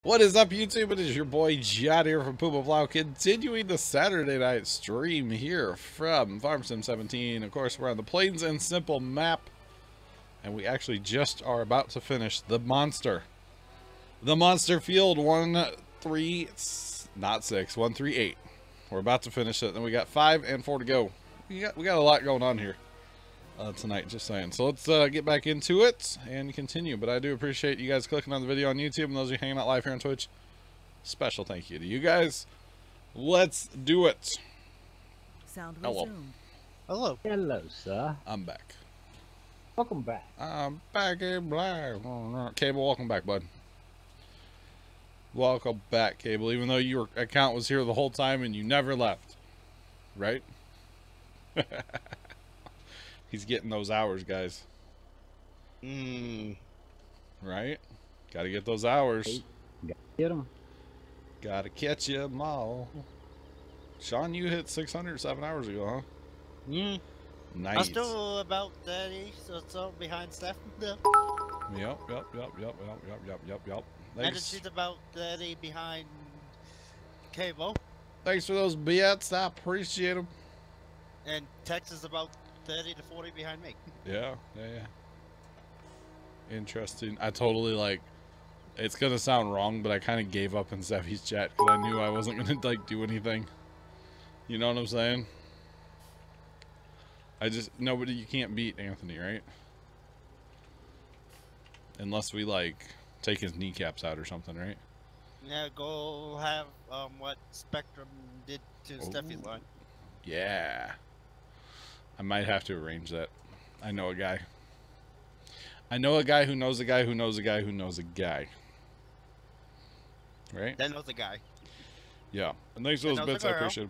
What is up, YouTube? It is your boy Jad here from PumaPlow, continuing the Saturday night stream here from Farm Sim 17. Of course, we're on the Plains and Simple map, and we actually just are about to finish the monster field 138. We're about to finish it, and we got 5 and 4 to go. We got a lot going on here tonight, just saying. So let's get back into it and continue. But I do appreciate you guys clicking on the video on YouTube, and those of you hanging out live here on Twitch, special thank you to you guys. Let's do it. Sound hello. resumed. Hello. Hello, sir. I'm back. Welcome back. I'm back in black. Cable, welcome back, bud. Welcome back, Cable, even though your account was here the whole time and you never left. Right? He's getting those hours, guys. Right? Gotta get those hours. Get them. Gotta catch them all. Sean, you hit 600 7 hours ago, huh? Nice. I'm still about 30, so behind Steph. Yep. And she's about 30 behind Cable. Thanks for those bits. I appreciate them. And Tex is about 30 to 40 behind me. Yeah. Interesting. I totally, like, it's gonna sound wrong, but I kind of gave up in Steffi's chat because I knew I wasn't gonna, like, do anything. You know what I'm saying? Nobody, you can't beat Anthony, right? Unless we, like, take his kneecaps out or something, right? Yeah, go have what Spectrum did to Steffi's line. Yeah. I might have to arrange that. I know a guy. I know a guy who knows a guy who knows a guy who knows a guy. Right? That knows a guy. Yeah. And thanks for those bits, I appreciate it.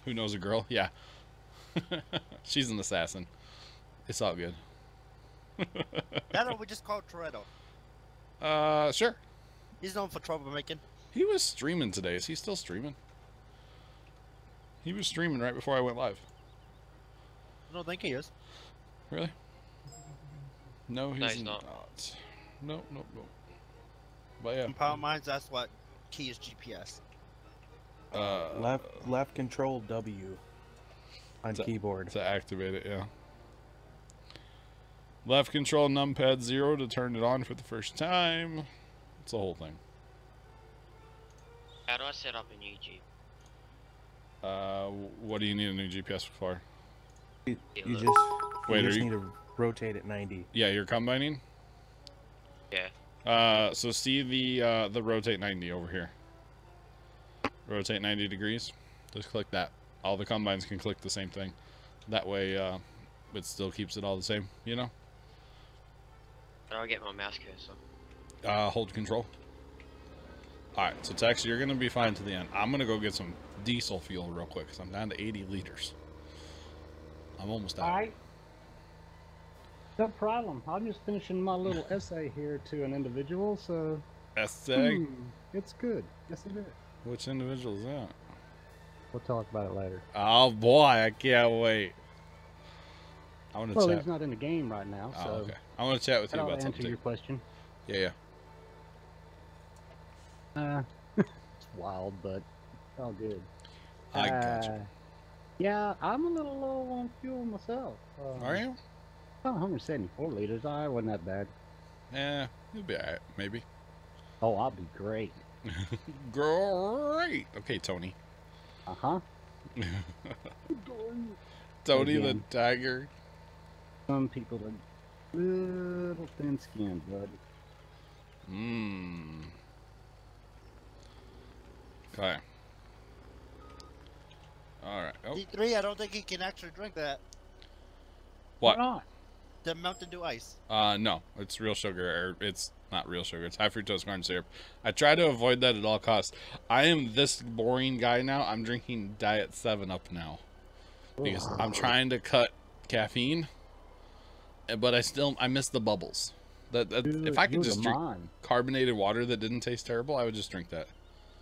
Who knows a girl? Yeah. She's an assassin. It's all good. That or we just call Toretto. Sure. He's known for troublemaking. He was streaming today. Is he still streaming? He was streaming right before I went live. I don't think he is. Really? No, he's not. No. But yeah. In Power Mines, that's what key is GPS. Left control W on keyboard to activate it, yeah. Left control numpad 0 to turn it on for the first time. It's the whole thing. How do I set up a new Jeep? What do you need a new GPS for? you just need to rotate at 90. Yeah, you're combining? Yeah. So see the rotate 90 over here. Rotate 90 degrees. Just click that. All the combines can click the same thing. That way, it still keeps it all the same, you know? How do I get my mouse cursor? Hold control. Alright, so Tex, you're going to be fine to the end. I'm going to go get some diesel fuel real quick, because I'm down to 80 liters. I'm almost out. Alright. No problem. I'm just finishing my little essay here to an individual, so... Essay? It's good. Yes, it is. Which individual is that? We'll talk about it later. Oh boy, I can't wait. I want to Well, chat. he's not in the game right now, so... Oh, okay. I want to chat with you I'll about answer something. your question. Yeah. It's wild, but it's all good. I gotcha. Yeah, I'm a little low on fuel myself. Are you? About 174 liters. I wasn't that bad. Yeah, you'll be alright, maybe. Oh, I'll be great. Great. Okay, Tony. Uh-huh. Tony the Again. Tiger. Some people are little thin-skinned, bud. Okay. Alright. Oh. D3, I don't think he can actually drink that. What? Why not? The Mountain Dew Ice. No. It's real sugar. Or it's not real sugar. It's high fructose corn syrup. I try to avoid that at all costs. I am this boring guy now. I'm drinking Diet 7-Up now. Because I'm trying to cut caffeine. But I miss the bubbles. If I could just drink carbonated water that didn't taste terrible, I would just drink that.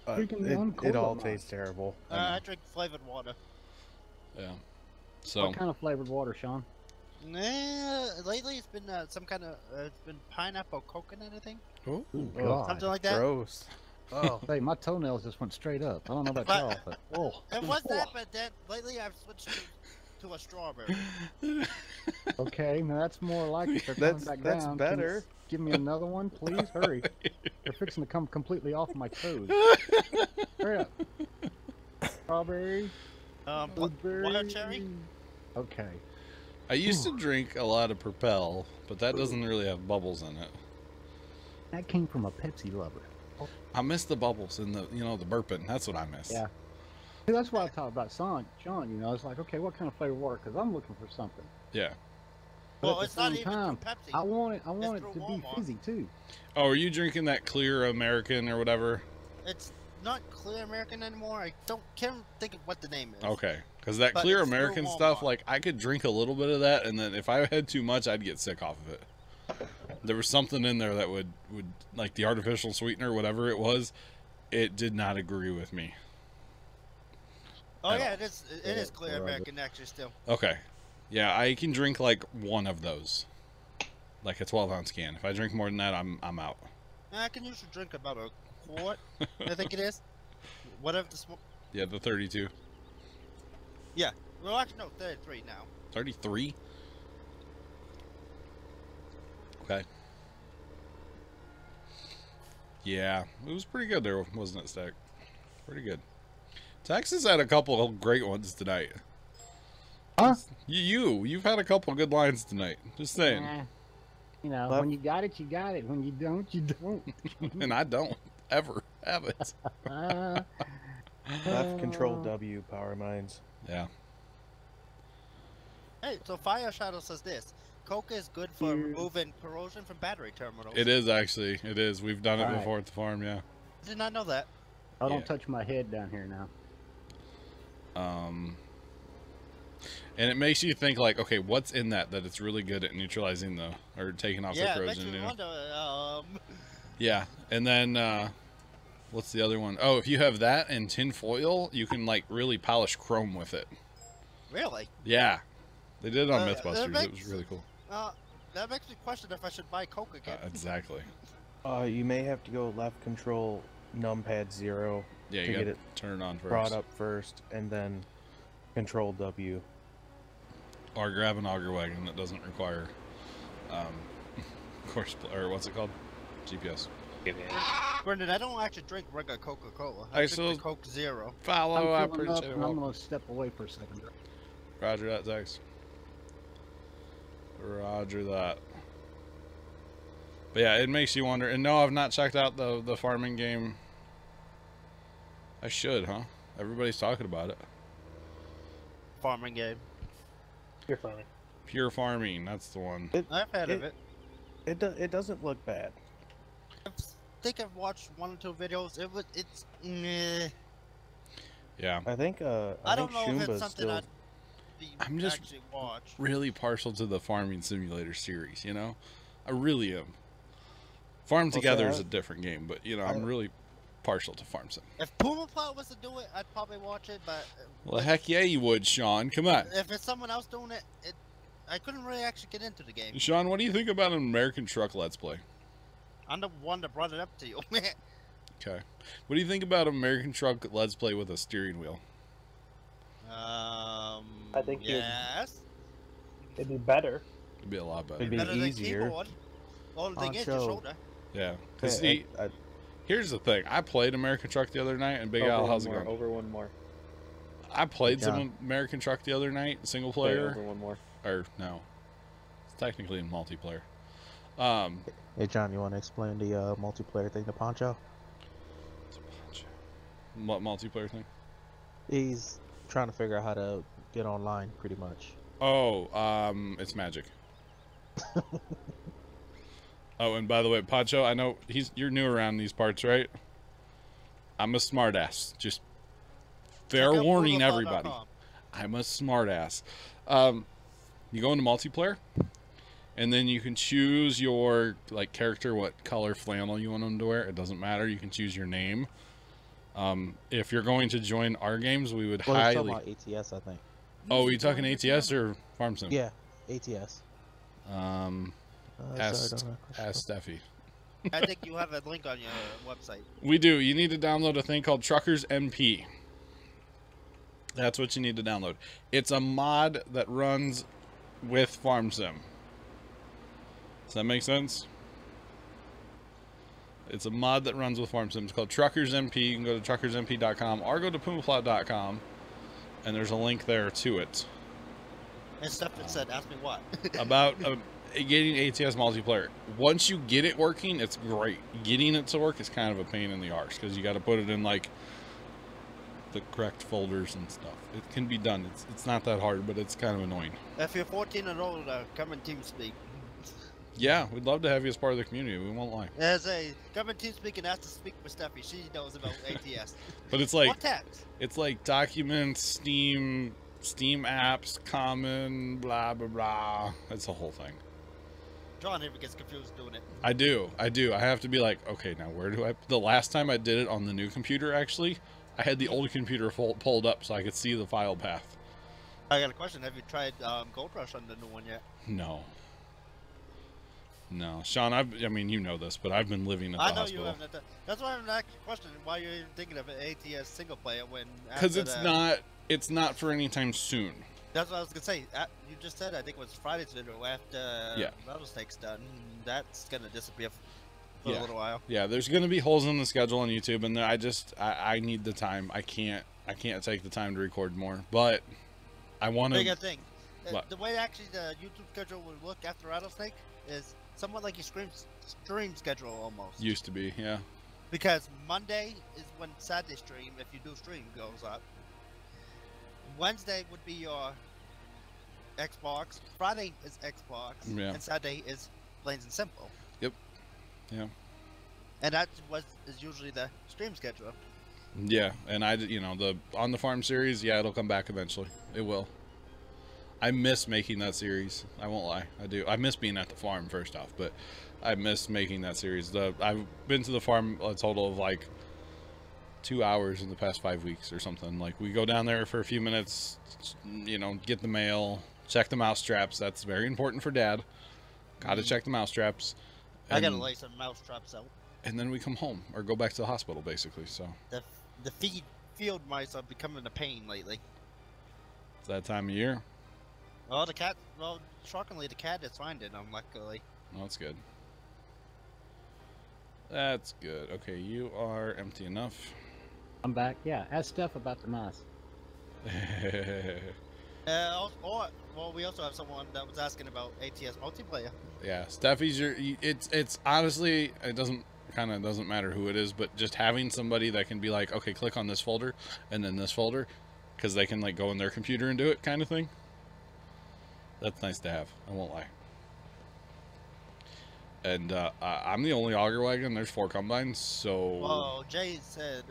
It all tastes terrible. I drink flavored water. Yeah. So. What kind of flavored water, Sean? Lately it's been some kind of it's been pineapple coconut, I think. Oh, God. Something like that. Gross. Oh, hey, my toenails just went straight up. I don't know about But- y'all, but oh. It was that, but then lately I've switched to a strawberry. Okay, now that's more like it. They're coming back That's down. better. Can you give me another one, please? Hurry. They're fixing to come completely off my toes. Hurry up. Strawberry. Blueberry. Wild cherry. Okay. I used to drink a lot of Propel, but that doesn't really have bubbles in it. That came from a Pepsi lover. I miss the bubbles and the, the burping. That's what I miss. Yeah. See, that's why I talk about John. It's like, okay, what kind of flavor work? Because I'm looking for something. Yeah. But Well, at it's the not same even time, through Pepsi. I want it It's to through be Walmart. fizzy too. Oh, are you drinking that clear American or whatever? It's not Clear American anymore. I can't think of what the name is. Okay. Because that But clear it's through American stuff, Walmart. like, I could drink a little bit of that, and then if I had too much, I'd get sick off of it. There was something in there that would like the artificial sweetener, whatever it was, it did not agree with me. Oh At yeah, all. it is Clear whatever. American actually still. Okay. Yeah, I can drink like one of those. Like a 12-ounce can. If I drink more than that, I'm out. I can usually drink about a quart. I think it is. Whatever the smoke. Yeah, the 32. Yeah. Well, actually, no, 33 now. 33? Okay. Yeah, it was pretty good there, wasn't it, Stack? Pretty good. Texas had a couple of great ones tonight. Huh? You've had a couple of good lines tonight. Just saying. Left- When you got it, you got it. When you don't, you don't. And I don't ever have it. Left control W power mines. Yeah. Hey, so Fire Shadow says this. Coca is good for removing corrosion from battery terminals. It is actually. It is. We've done it Right. before at the farm, yeah. I did not know that. Oh, don't Yeah. touch my head down here now. And it makes you think like, okay, what's in that it's really good at neutralizing or taking off the Yeah, it makes corrosion, me you know? wonder. Yeah, and then what's the other one? Oh, if you have that and tin foil, you can like really polish chrome with it. Really? Yeah, they did it on that Mythbusters. It was makes- really cool. That makes me question if I should buy Coke again. Exactly. You may have to go left control numpad 0 Yeah, to you get got to it turn it on first. brought up first, and then control W. Or grab an auger wagon that doesn't require, course, or what's it called? GPS. Brendan, I don't actually drink regular Coca-Cola. I I still- drink the Coke Zero. Follow, I I'm filling up, appreciate and I'm it. going to step away for a second. Roger that, Zex. Roger that. But yeah, it makes you wonder. And no, I've not checked out the farming game. I should, huh? Everybody's talking about it. Farming game. You're fine. Pure farming, that's the one. I've heard of it. It doesn't look bad. I think I've watched 1 or 2 videos. It's meh. Yeah. I think I don't know if Shumba's it's something still. I'd be I'm just- actually watch. Really partial to the farming simulator series, you know? I really am. Farm Together is a different game, but you know, I'm really partial to Farm Sim. If PumaPlow was to do it, I'd probably watch it. But Well, heck yeah, you would, Sean. Come on. if it's someone else doing it, I couldn't really actually get into the game. Sean, what do you think about an American Truck Let's Play? I'm the one that brought it up to you. Okay. What do you think about American Truck Let's Play with a steering wheel? I think you'd- yes. It'd be better. It'd be a lot better. It'd be Better easier. than keyboard. All the thing is your Honcho. shoulder. Yeah. 'Cause Okay, see, here's the thing. I played American Truck the other night, and Big Al, how's it going? Over one more. I played Good some American Truck the other night, single Okay, player. over one more. Or, no. It's technically in multiplayer. Hey John, you want to explain the multiplayer thing to Poncho? What multiplayer thing? He's trying to figure out how to get online, pretty much. Oh, it's magic. Oh, and by the way, Pacho, I know you're new around these parts, right? I'm a smartass. Just fair Check out warning, PumaPlow.com. everybody. I'm a smartass. You go into multiplayer, and then you can choose your character, what color flannel you want them to wear. It doesn't matter. You can choose your name. If you're going to join our games, we would Well, he's highly. talking about ATS, I think. Oh, are you talking ATS or Farm Sim? Yeah, ATS. Ask Steffi. I think you have a link on your website. We do. You need to download a thing called Truckers MP. That's what you need to download. It's a mod that runs with FarmSim. Does that make sense? It's a mod that runs with FarmSim. It's called Truckers MP. You can go to truckersmp.com or go to PumaPlow.com, and there's a link there to it. And stuff that said, ask me what. About getting ATS multiplayer. Once you get it working, it's great. Getting it to work is kind of a pain in the arse because you got to put it in like the correct folders and stuff. It can be done. It's not that hard, but it's kind of annoying. If you're 14 and older, come in TeamSpeak. Yeah, we'd love to have you as part of the community. We won't lie. As a come in TeamSpeak and ask to speak with Steffi. She knows about ATS. But it's like What text? it's like documents, Steam apps, common, blah blah blah. It's a whole thing. John never gets confused doing it. I do. I have to be like, okay, now where do I? The last time I did it on the new computer, actually, I had the old computer pulled up so I could see the file path. I got a question. Have you tried Gold Rush on the new one yet? No, Sean. I mean, you know this, but I've been living at the hospital. I know you haven't. That's why I'm asking the question. Why you're even thinking of an ATS single player when? Because it's not for any time soon. That's what I was gonna say. You just said I think it was Friday's video after Rattlesnake's done. That's gonna disappear for a little while. Yeah, there's gonna be holes in the schedule on YouTube, and I need the time. I can't take the time to record more, but I want to. Bigger thing. The way actually the YouTube schedule would look after Rattlesnake is somewhat like your stream schedule almost. Used to be, yeah. Because Monday is when Saturday stream, if you do stream, goes up. Wednesday would be your Xbox. Friday is Xbox. Yeah. And Saturday is Plain and Simple. Yep. Yeah. And that is usually the stream schedule. Yeah, and the On the Farm series, yeah, it'll come back eventually. It will. I miss making that series. I won't lie. I do. I miss being at the farm, first off, but I miss making that series. I've been to the farm a total of like 2 hours in the past 5 weeks or something. Like, we go down there for a few minutes, get the mail, check the mouse traps. That's very important for Dad. Gotta check the mouse traps. I gotta lay some mouse traps out. And then we come home or go back to the hospital, basically. So the field mice are becoming a pain lately. It's that time of year. Oh, the cat. Well, shockingly, the cat is finding them. Luckily. Oh, that's good. That's good. Okay, you are empty enough. I'm back. Yeah, ask Steph about the mouse. Well, we also have someone that was asking about ATS multiplayer. Yeah, Steffi's it's honestly, it doesn't matter who it is, but just having somebody that can be like, okay, click on this folder and then this folder, because they can like go in their computer and do it, kind of thing. That's nice to have. I won't lie. And I'm the only auger wagon. There's 4 combines, so. Well, Jay said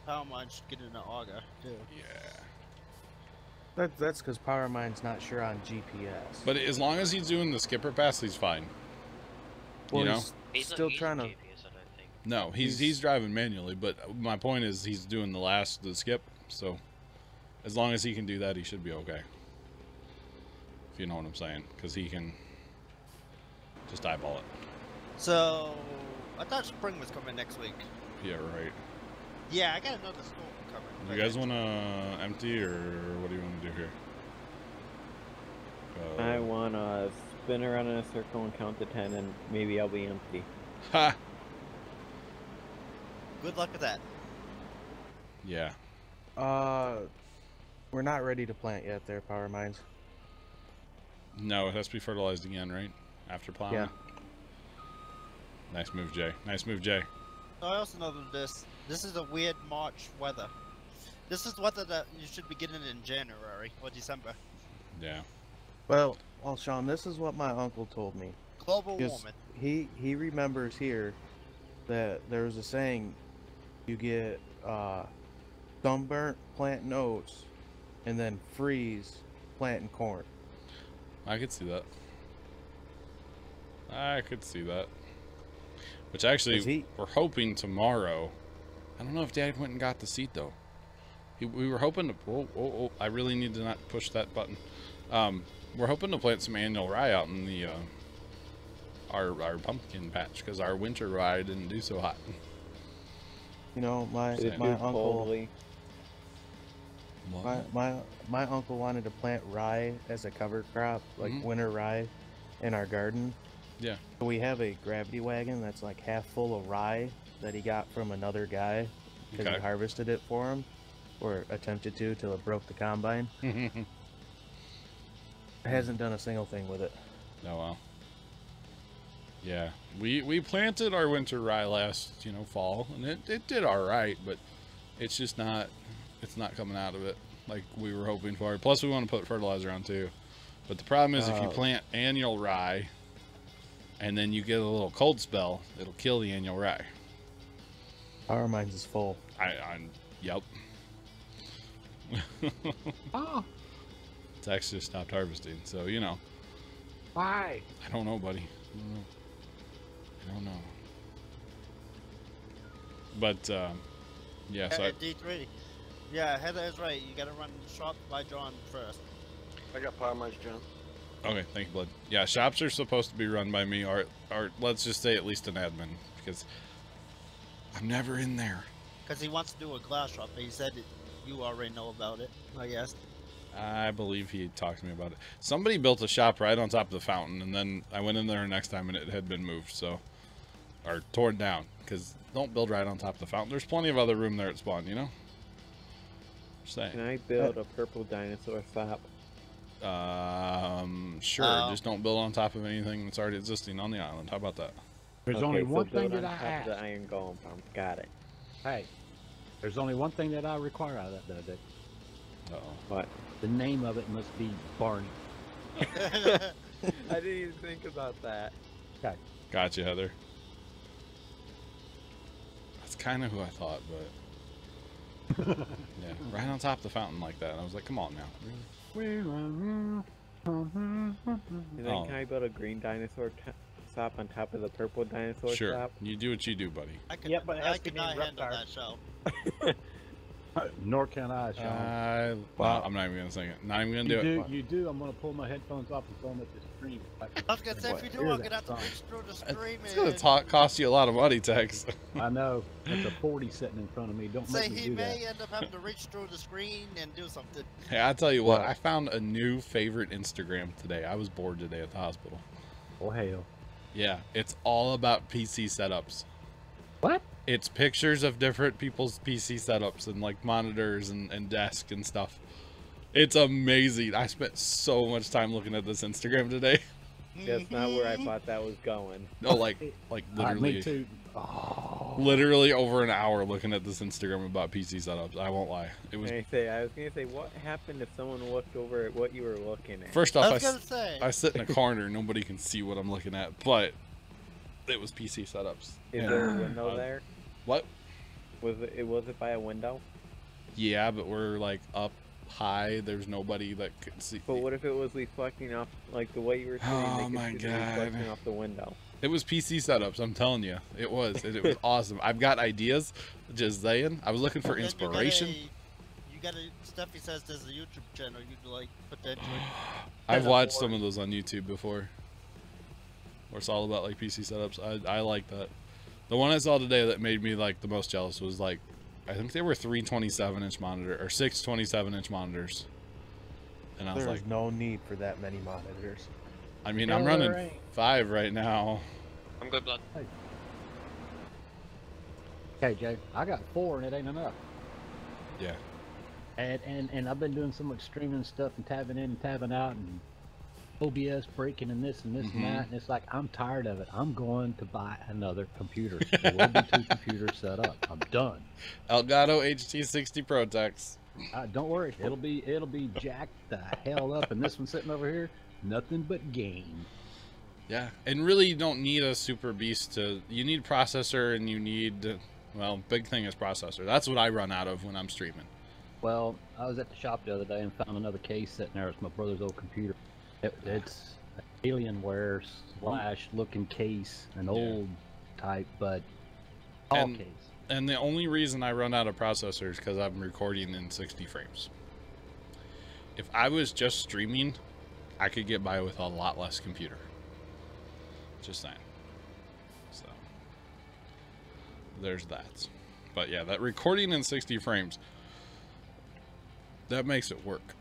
PowerMine should get in an auger too. Yeah. That's because PowerMine's not sure on GPS. But as long as he's doing the skipper pass, he's fine. Well, He's still not trying to. using GPS, I don't think. No, he's driving manually. But my point is, he's doing the skip. So as long as he can do that, he should be okay. If you know what I'm saying, because he can just eyeball it. So I thought spring was coming next week. Yeah, right. Yeah, I got another storm coming. You guys want to empty, or what do you want to do here? I want to spin around in a circle and count to 10, and maybe I'll be empty. Ha! Good luck with that. Yeah. We're not ready to plant yet there, PowerMines. No, it has to be fertilized again, right? After plowing? Yeah. Nice move, Jay. Nice move, Jay. I also know that this is a weird March weather. This is weather that you should be getting in January or December. Yeah. Well, Sean, this is what my uncle told me. Global warming. He remembers here that there was a saying, you get sunburnt planting oats, and then freeze planting corn. I could see that. I could see that. Which actually, we're hoping tomorrow. I don't know if Dad went and got the seat though. We were hoping to. Oh! I really need to not push that button. We're hoping to plant some annual rye out in the our pumpkin patch because our winter rye didn't do so hot. You know, my uncle. My uncle wanted to plant rye as a cover crop, like winter rye, in our garden. Yeah. So we have a gravity wagon that's like half full of rye that he got from another guy because he harvested it for him, or attempted to till it broke the combine. Hasn't done a single thing with it. Oh well. Yeah, we planted our winter rye last fall, and it did all right, but it's just not coming out of it like we were hoping for. Plus, we want to put fertilizer on too, but the problem is if you plant annual rye and then you get a little cold spell, it'll kill the annual rye. Our mines is full. Yep. Oh. It's actually just stopped harvesting, so Why? I don't know, buddy. I don't know. But yeah, so D3. Yeah, Heather is right. You gotta run shop by John first. I got power mines, John. Okay, thank you, Blood. Yeah, shops are supposed to be run by me, or let's just say at least an admin, because I'm never in there. Because he wants to do a glass shop, but he said you already know about it, I guess. I believe he talked to me about it. Somebody built a shop right on top of the fountain, and then I went in there next time and it had been moved, or torn down, because don't build right on top of the fountain. There's plenty of other room there at spawn, Just saying. Can I build a purple dinosaur shop? Sure. Just don't build on top of anything that's already existing on the island. How about that? There's only one thing that I ask. The iron golem farm. Got it. Hey, there's only one thing that I require out of that, though, Dick. Uh-oh. What? The name of it must be Barney. I didn't even think about that. Okay. Gotcha, Heather. That's kind of who I thought, but yeah, right on top of the fountain like that. I was like, come on now. And then can I build a green dinosaur shop on top of the purple dinosaur Sure. shop? You do what you do, buddy. But it has to be cannot handle Reptar. that show. Nor can I, Sean. Well, I'm not even gonna sing it. Not even gonna do it. You do. I'm gonna pull my headphones off and throw them at the screen. I was gonna say, if you do, I'm gonna have to reach through the screen, It's gonna cost you a lot of money, Tex. I know. That's a 40 sitting in front of me. Don't say make me he do may that. end up having to reach through the screen and do something. Hey, I tell you what, I found a new favorite Instagram today. I was bored today at the hospital. Oh hell. Yeah, it's all about PC setups. What? It's pictures of different people's PC setups and like monitors and desk and stuff. It's amazing. I spent so much time looking at this Instagram today. That's not where I thought that was going. No, like literally. Me too. Oh. Literally over an hour looking at this Instagram about PC setups. I won't lie. It was. I was gonna say, what happened if someone looked over at what you were looking at? First off, I sit in a corner. Nobody can see what I'm looking at, but it was PC setups. Is there a window there? What? Was it by a window? Yeah, but we're like up high. There's nobody that could see. But what if it was reflecting off, like the way you were sitting? Oh my God! Reflecting off the window. It was PC setups. I'm telling you, it was. It was awesome. I've got ideas. Just saying. I was looking for inspiration. You got Steffi says there's a YouTube channel you'd like potentially. I've watched some of those on YouTube before. Where it's all about like PC setups. I like that. The one I saw today that made me like the most jealous was like, I think they were 3 27-inch monitor or 6 27-inch monitors. And I was like, no need for that many monitors. I mean, I'm running 5 right now. I'm good, Blood. Okay, Jay, I got 4 and it ain't enough. Yeah. And I've been doing so much streaming stuff and tabbing in and tabbing out and OBS breaking and this and this and that, and it's like I'm tired of it. I'm going to buy another computer. There will be 2 computers set up. I'm done. Elgato HT60 Protex. Don't worry, it'll be jacked the hell up, and this one sitting over here, nothing but gain. Yeah, and really you don't need a super beast to. You need processor, and you need, well, big thing is processor. That's what I run out of when I'm streaming. Well, I was at the shop the other day and found another case sitting there. It's my brother's old computer. It's an Alienware / looking case, an old type, but all case. And the only reason I run out of processors is because I'm recording in 60 frames. If I was just streaming, I could get by with a lot less computer. Just saying. So there's that. But yeah, that recording in 60 frames, that makes it work.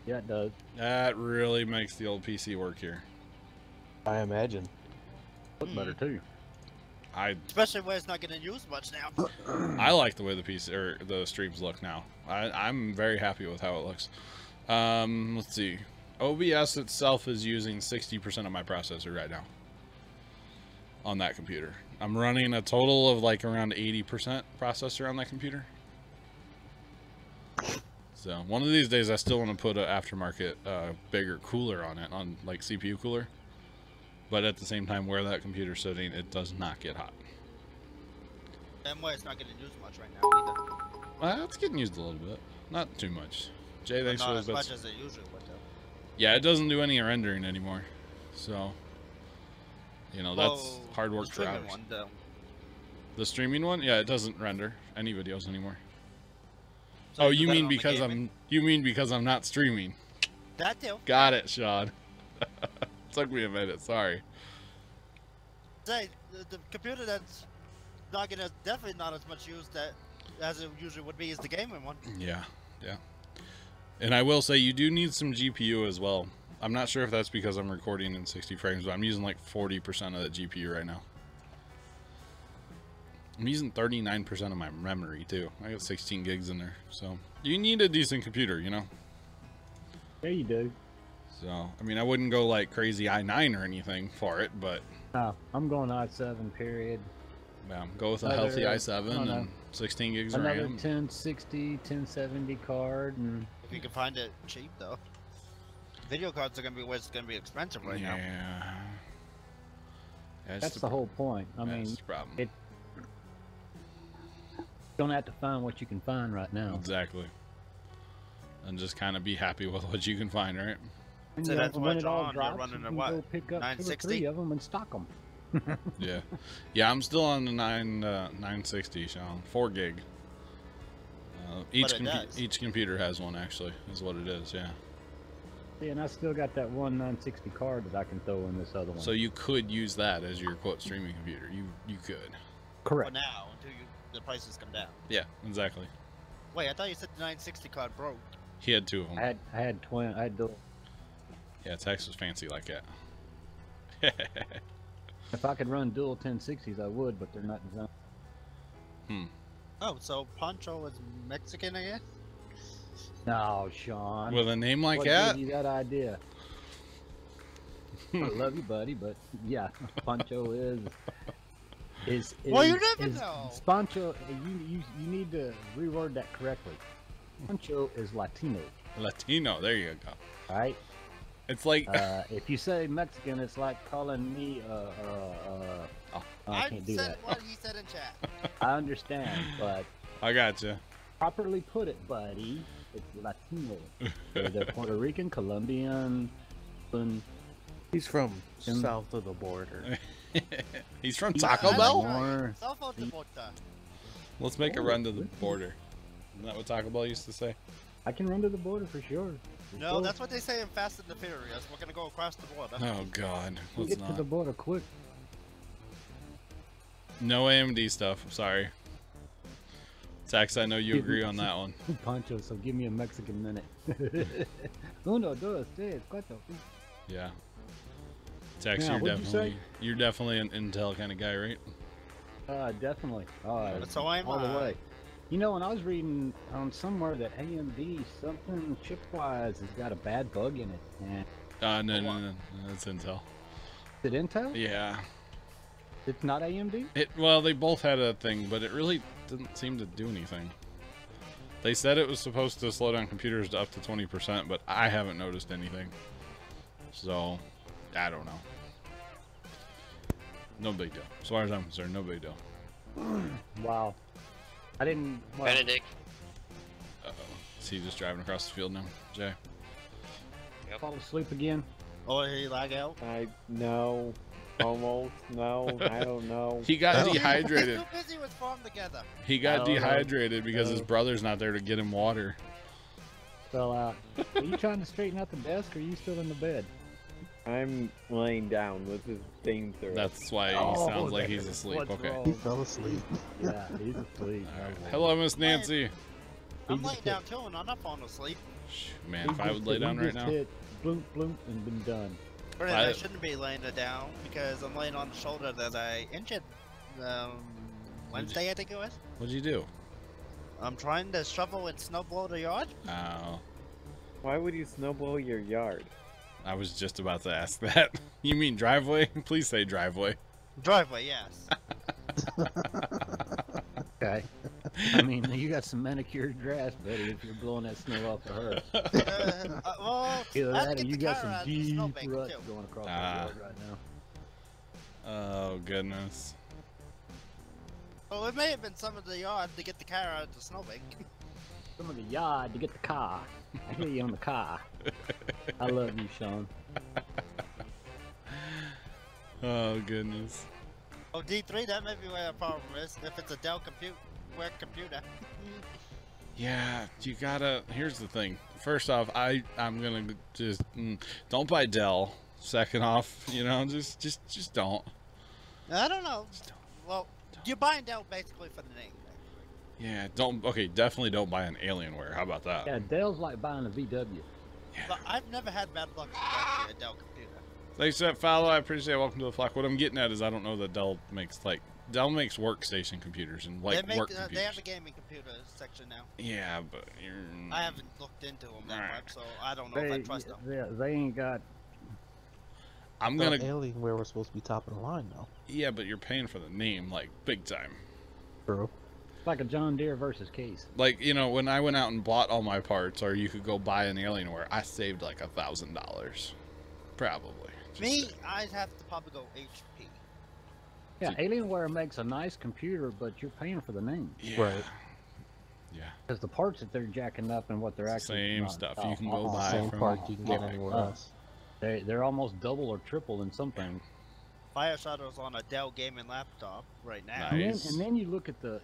Yeah, it does. That really makes the old PC work here. I imagine. Look better too. Especially when it's not getting used much now. I like the way the PC or the streams look now. I'm very happy with how it looks. Let's see. OBS itself is using 60% of my processor right now on that computer. I'm running a total of like around 80% processor on that computer. So one of these days I still want to put an aftermarket bigger cooler on it, on like CPU cooler. But at the same time, where that computer's sitting, it does not get hot. And why it's not getting used much right now either. It's getting used a little bit. Not too much. Jay, thanks for those bits. Not bits. as much as it usually would, though. Yeah, it doesn't do any rendering anymore. So, you know, that's hard work for hours. The streaming one? Yeah, it doesn't render any videos anymore. So oh, you mean because I'm not streaming? That too. Got it, Sean. Took me a minute, sorry. Say, the computer that's not gonna definitely not as much use as it usually would be is the gaming one. Yeah, yeah. And I will say you do need some GPU as well. I'm not sure if that's because I'm recording in 60 frames, but I'm using like 40% of that GPU right now. I'm using 39% of my memory too. I got 16 gigs in there, so you need a decent computer, you know. Yeah, you do. So, I mean, I wouldn't go like crazy i9 or anything for it, but... No, I'm going i7, period. Yeah, go with a healthy i7 and 16 gigs of RAM. Another 1060, 1070 card. And... If you can find it cheap, though. Video cards are going to be what's going to be expensive right now. Yeah, that's the whole point. I mean, the problem. You don't have to find what you can find right now. Exactly. And just kind of be happy with what you can find, right? And so that's when what it all you're drops, running you at can what? go pick up 2 or 3 of them and stock them. Yeah. Yeah, I'm still on the 960, Sean. 4 gig. Each computer has one, actually, is what it is, yeah. Yeah, and I still got that one 960 card that I can throw in this other one. So you could use that as your, quote, streaming computer. You could. Correct. For now, until the prices come down. Yeah, exactly. Wait, I thought you said the 960 card broke. He had 2 of them. I had dual. Yeah, Tex was fancy like that. If I could run dual 1060s, I would, but they're not designed. Oh, so Pancho is Mexican, I guess? No, Sean. With a name like what that? Gave you that idea? I love you, buddy, but yeah, Pancho is well, you never know. Pancho, you need to reword that correctly. Pancho is Latino. Latino, there you go. All right. It's like if you say Mexican, it's like calling me I can't do that. What he said in chat. I understand, but I gotcha. Properly put it, buddy. It's Latino. They're Puerto Rican, Colombian, and he's from south of the border. He's from Taco Bell? South of the border. Let's make a run to the border. Isn't that what Taco Bell used to say? I can run to the border for sure. No, that's what they say in Fast and the Furious. We're gonna go across the border. Oh God, let's get to the border quick. No AMD stuff. Sorry. Tax, I know you agree on that one. Pancho, so give me a Mexican minute. Uno, dos, tres, cuatro. Yeah. Tax, yeah, you're definitely an Intel kind of guy, right? Definitely. So I'm all the way. You know, when I was reading on somewhere that AMD something chip-wise has got a bad bug in it. And no, that's Intel. Is it Intel? Yeah. It's not AMD? Well, they both had a thing, but it really didn't seem to do anything. They said it was supposed to slow down computers to up to 20%, but I haven't noticed anything. So, I don't know. No big deal. As far as I'm concerned, no big deal. Wow. I didn't... Well, Benedict. Uh-oh. Is he just driving across the field now? Jay? Yep. Fall asleep again? Oh, he lag out? No. Almost. No. I don't know. He got dehydrated. He's too busy with farm together. He got dehydrated because his brother's not there to get him water. Fell out. Are you trying to straighten out the desk or are you still in the bed? I'm laying down with his flamethrower. That's why he sounds like he's asleep. Okay. He fell asleep. Yeah, he's asleep. Right. Hello, Miss Nancy. I'm laying down too, and I'm not falling asleep. Man, if I would lay down right now. Hit bloop bloop and been done. Really, I shouldn't be laying it down because I'm laying on the shoulder that I injured Wednesday, I think it was. What'd you do? I'm trying to shovel and snowblow the yard. Oh. Why would you snowblow your yard? I was just about to ask that. You mean driveway? Please say driveway. Driveway, yes. Okay. I mean, you got some manicured grass, buddy, if you're blowing that snow off of her. Well, Either I had that to or get you the got car some out of the deep snowbank, ruts too. going across that road right now. Oh, goodness. Well, it may have been some of the yard to get the car out of the snowbank. Some of the yard to get the car. I hear you on the car. I love you, Sean. Oh, goodness. Oh, D3, that may be where the problem is. If it's a Dell computer. Yeah, you gotta. Here's the thing. First off, I'm gonna just don't buy Dell. Second off, you know, just don't. I don't know. Well, you're buying Dell basically for the name. Yeah, don't. Okay, definitely don't buy an Alienware. How about that? Yeah, Dell's like buying a VW. Yeah. But I've never had bad luck with a Dell computer. Thanks for that follow. I appreciate it. Welcome to the flock. What I'm getting at is I don't know that Dell makes workstation computers and work computers. They have a gaming computer section now. Yeah, but I haven't looked into them that much, so I don't know if I trust them. They ain't got. Alienware was supposed to be top of the line though. Yeah, but you're paying for the name like big time. True. It's like a John Deere versus Case. Like, you know, when I went out and bought all my parts, or you could go buy an Alienware, I saved like $1,000, probably. Me, I'd have to probably go HP. Yeah, Alienware makes a nice computer, but you're paying for the name. Yeah. Right. Yeah. Because the parts that they're jacking up and what they're actually Same stuff you can go buy Same from part you can get anywhere else. They're almost double or triple in some things. Fireshadow's on a Dell gaming laptop right now. Nice. And then you look at the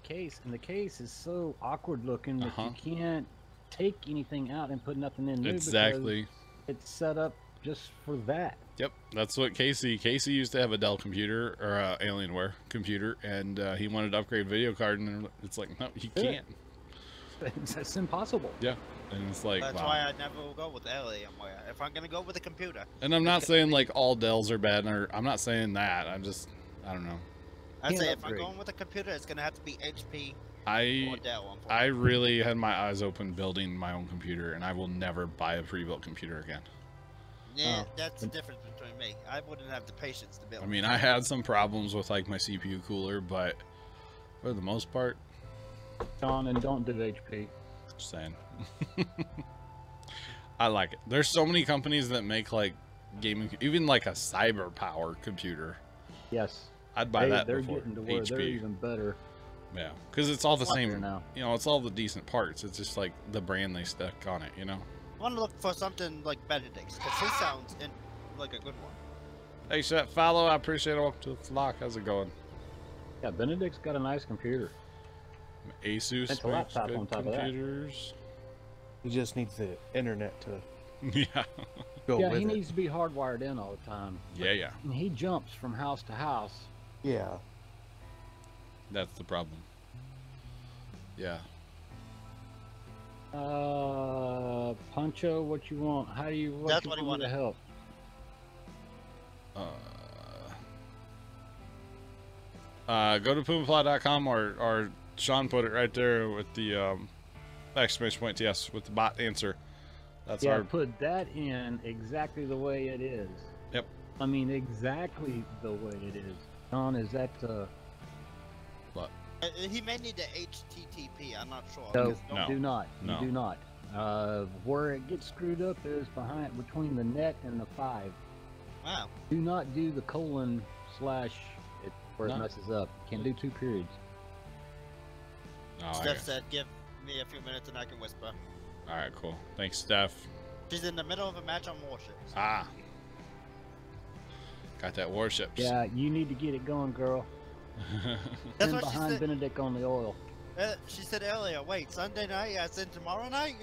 case, and the case is so awkward looking that you can't take anything out and put nothing in new. Exactly. Because it's set up just for that. Yep, that's what Casey used to have a Dell computer or a Alienware computer, and he wanted to upgrade video card, and it's like, no, you can't. It's impossible. Yeah, and it's like, That's wow. why I never will go with Alienware. If I'm gonna go with a computer. And I'm not saying like all Dells are bad, or I'm not saying that. I don't know. I say if I'm going with a computer, it's gonna have to be HP or Dell. I really had my eyes open building my own computer, and I will never buy a pre-built computer again. Yeah, that's the difference between me. I wouldn't have the patience to build. I mean, I had some problems with like my CPU cooler, but for the most part, John, and don't do HP. Just saying. I like it. There's so many companies that make like gaming, even like a cyber power computer. Yes. I'd buy that they're before getting to where HP. they're even better. Yeah, because it's all the same. Now. You know, it's all the decent parts. It's just like the brand they stuck on it. You know. I want to look for something like Benedict's, because his sounds like a good one. Hey, Seth, follow. I appreciate it. Welcome to the flock. How's it going? Yeah, Benedict's got a nice computer. Asus It's a laptop good on top computers. He just needs the internet to Yeah. go Yeah, with he it. needs to be hardwired in all the time. Yeah. And he jumps from house to house. Yeah. That's the problem. Yeah. Poncho, what you want? How do you? That's you what he want me to wanted. help? Go to PumaPlow.com or Sean put it right there with the exclamation point. Yes, with the bot answer. That's Yeah, our. put that in exactly the way it is. Yep. I mean, exactly the way it is. John, is that What? He may need the HTTP. I'm not sure. No, because No. do not. No. You do not. Where it gets screwed up is between the net and the 5. Wow. Do not do the colon / where No. it messes up. Can't do 2 periods. Oh, Steph said, "Give me a few minutes and I can whisper." all right, cool. Thanks, Steph. She's in the middle of a match on warships. Ah. Got that warships. Yeah, you need to get it going, girl. That's Stand what she behind said. Benedict on the oil. She said earlier. Wait, Sunday night? As in tomorrow night?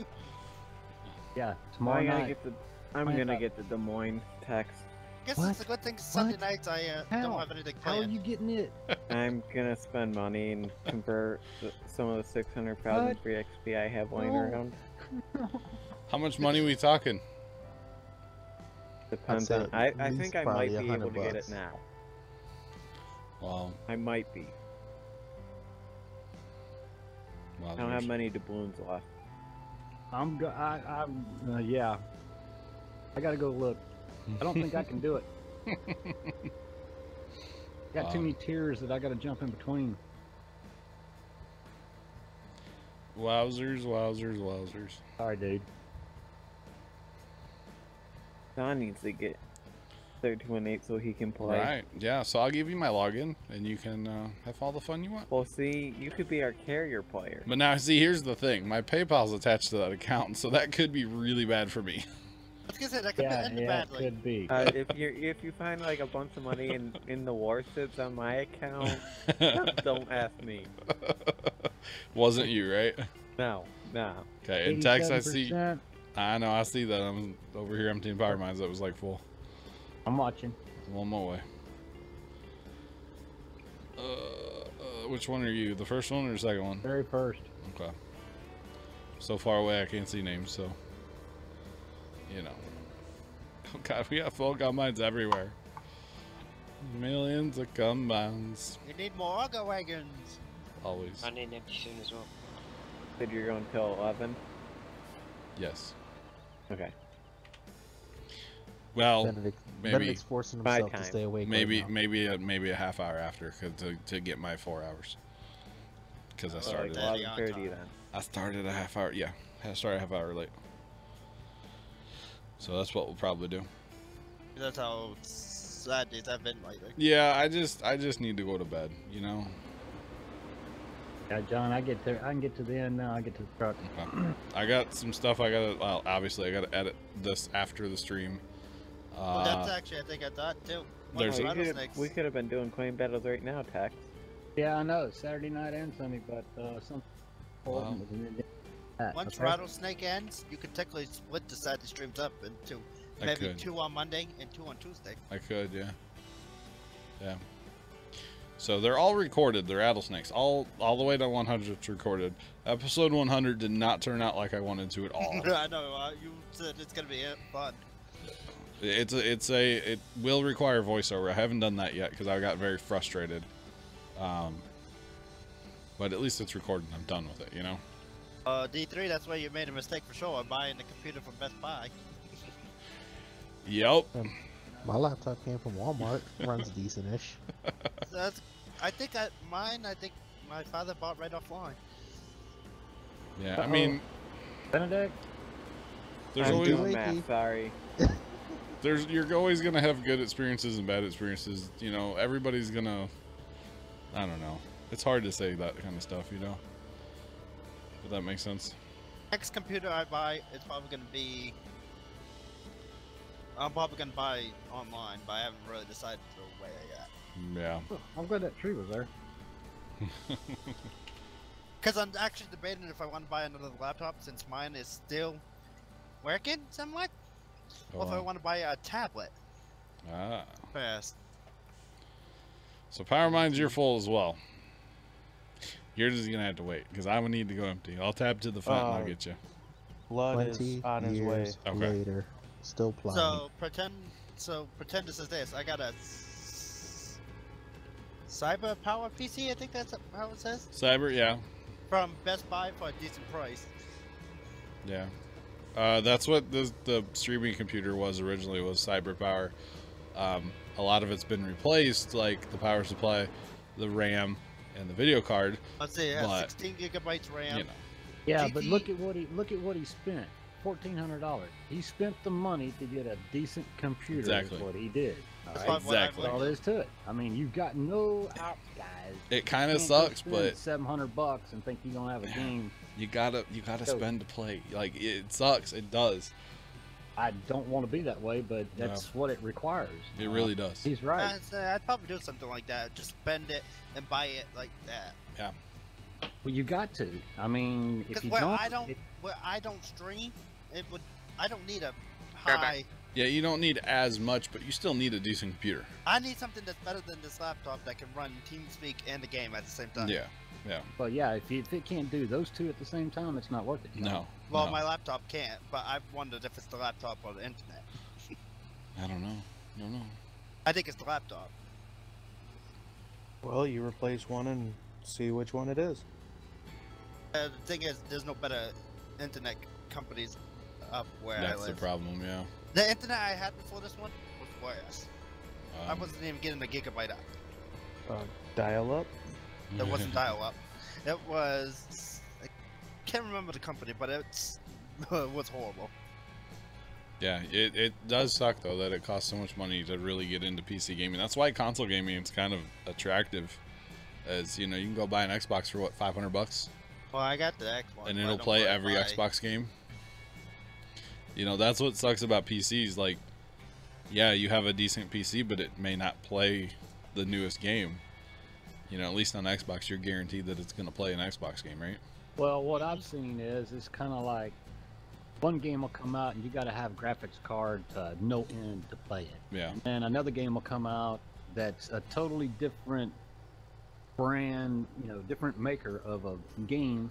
Yeah, Now tomorrow I gotta night. get the I'm gonna get the Des Moines text. I guess What? it's a good thing Sunday What? nights I How? don't have anything How are planned. you getting it? I'm gonna spend money and convert some of the 600,000 What? free XP I have laying No. around. How much money we talking? Depends say on. I at think least I might probably be able to get $100. it now. Wow. I might be. I don't have many doubloons left. Yeah. I gotta go look. I don't think I can do it. Got too many tiers that I gotta jump in between. Wowzers, wowzers, wowzers. Sorry, dude. Don needs to get 1318 so he can play. Right. Yeah, so I'll give you my login, and you can have all the fun you want. Well, see, you could be our carrier player. But now, see, here's the thing. My PayPal's attached to that account, so that could be really bad for me. I was gonna say that could end It badly. could be. If you find like a bunch of money in the warships on my account, don't ask me. Wasn't you, right? No. Okay, in text I see... 87%. I know, I see that. I'm over here emptying power mines. That was like full. I'm watching. I'm on my way. Which one are you? The first one or the second one? Very first. Okay. So far away I can't see names, so... You know. Oh god, we got full gun mines everywhere. Millions of gun mines. You need more auger wagons. Always. I need an empty soon as well. Said you're going till 11. Yes. Okay. Well, maybe Benedict's forcing himself to stay awake. maybe right now. maybe a half hour after to get my 4 hours. Because I started. 11:30 then. I started a half hour. Yeah, I started a half hour late. So that's what we'll probably do. That's how sad days have been lately. Yeah, I just need to go to bed. You know. Yeah, John, I can get to the end now. I get to the truck. Okay. I got some stuff I gotta. Well, obviously I gotta edit this after the stream. Well, that's actually I think I thought too. There's we could have been doing coin battles right now, Tex. Yeah, I know. Saturday night and Sunday, but some. Wow. Once okay. Rattlesnake ends, you could technically split the Saturday streams up into maybe 2 on Monday and 2 on Tuesday. I could, yeah. Yeah. So they're all recorded. The rattlesnakes, all the way to 100 it's recorded. Episode 100 did not turn out like I wanted to at all. I know. You said it's gonna be fun. It will require voiceover. I haven't done that yet because I got very frustrated. But at least it's recorded and I'm done with it, you know? D3, that's where you made a mistake for sure, buying the computer from Best Buy. Yep. My laptop came from Walmart. Runs decent-ish. I think my father bought right offline. Yeah, I mean... Benedict? There's I'm always... doing math, sorry. You're always gonna have good experiences and bad experiences. You know, everybody's gonna... I don't know. It's hard to say that kind of stuff, you know? If that makes sense. Next computer I buy is probably going to be... I'm probably going to buy online, but I haven't really decided where yet. Yeah. Oh, I'm glad that tree was there. Because I'm actually debating if I want to buy another laptop since mine is still working somewhat. Or if I want to buy a tablet. Ah. Fast. So power mines, you're full as well. Yours is gonna have to wait because I would need to go empty. I'll tab to the front and I'll get you. Blood is 20 on his way. years Okay. later, still plowing. So pretend this is this. I got a Cyber Power PC. I think that's how it says. Cyber, yeah, From Best Buy for a decent price. yeah. That's what the streaming computer was originally, was Cyber Power. A lot of it's been replaced, like the power supply, the RAM, and the video card. Let's see, it has But, 16 gigabytes RAM. You know, Yeah, GT but look at what he spent. $1,400. He spent the money to get a decent computer. Exactly. Is what he did. All That's right? what I've Exactly. That's all there is to it. I mean, you've got no out, guys. it kind of You can't go sucks, spend but $700 and think you're gonna have a game. you gotta spend to play. Like, it sucks. It does. I don't want to be that way, but that's what it requires. It really does. He's right. I'd probably do something like that. Just spend it and buy it like that. Yeah. Well, you got to. I mean, if Because you where don't, I don't stream, I don't need a high. Yeah, you don't need as much, but you still need a decent computer. I need something that's better than this laptop that can run TeamSpeak and the game at the same time. Yeah, yeah. But yeah, if it can't do those two at the same time, it's not worth it. No. Well, no. my laptop can't, but I've wondered if it's the laptop or the internet. I don't know. I don't know. I think it's the laptop. Well, you replace one and see which one it is. The thing is, there's no better internet companies up where I live. That's the problem, yeah. The internet I had before this one was worse. I wasn't even getting a gigabyte up. Dial up? It wasn't dial-up. It was... I can't remember the company, but it was horrible. Yeah, it does suck, though, that it costs so much money to really get into PC gaming. That's why console gaming is kind of attractive. As, you know, you can go buy an Xbox for, what, $500? Well, I got the Xbox. And it'll play every Xbox game. You know, that's what sucks about PCs. Like, yeah, you have a decent PC, but it may not play the newest game. You know, at least on Xbox, you're guaranteed that it's going to play an Xbox game, right? Well, what I've seen is it's kind of like one game will come out and you got to have graphics card to no end to play it. Yeah. And another game will come out that's a totally different brand, you know, different maker of a game,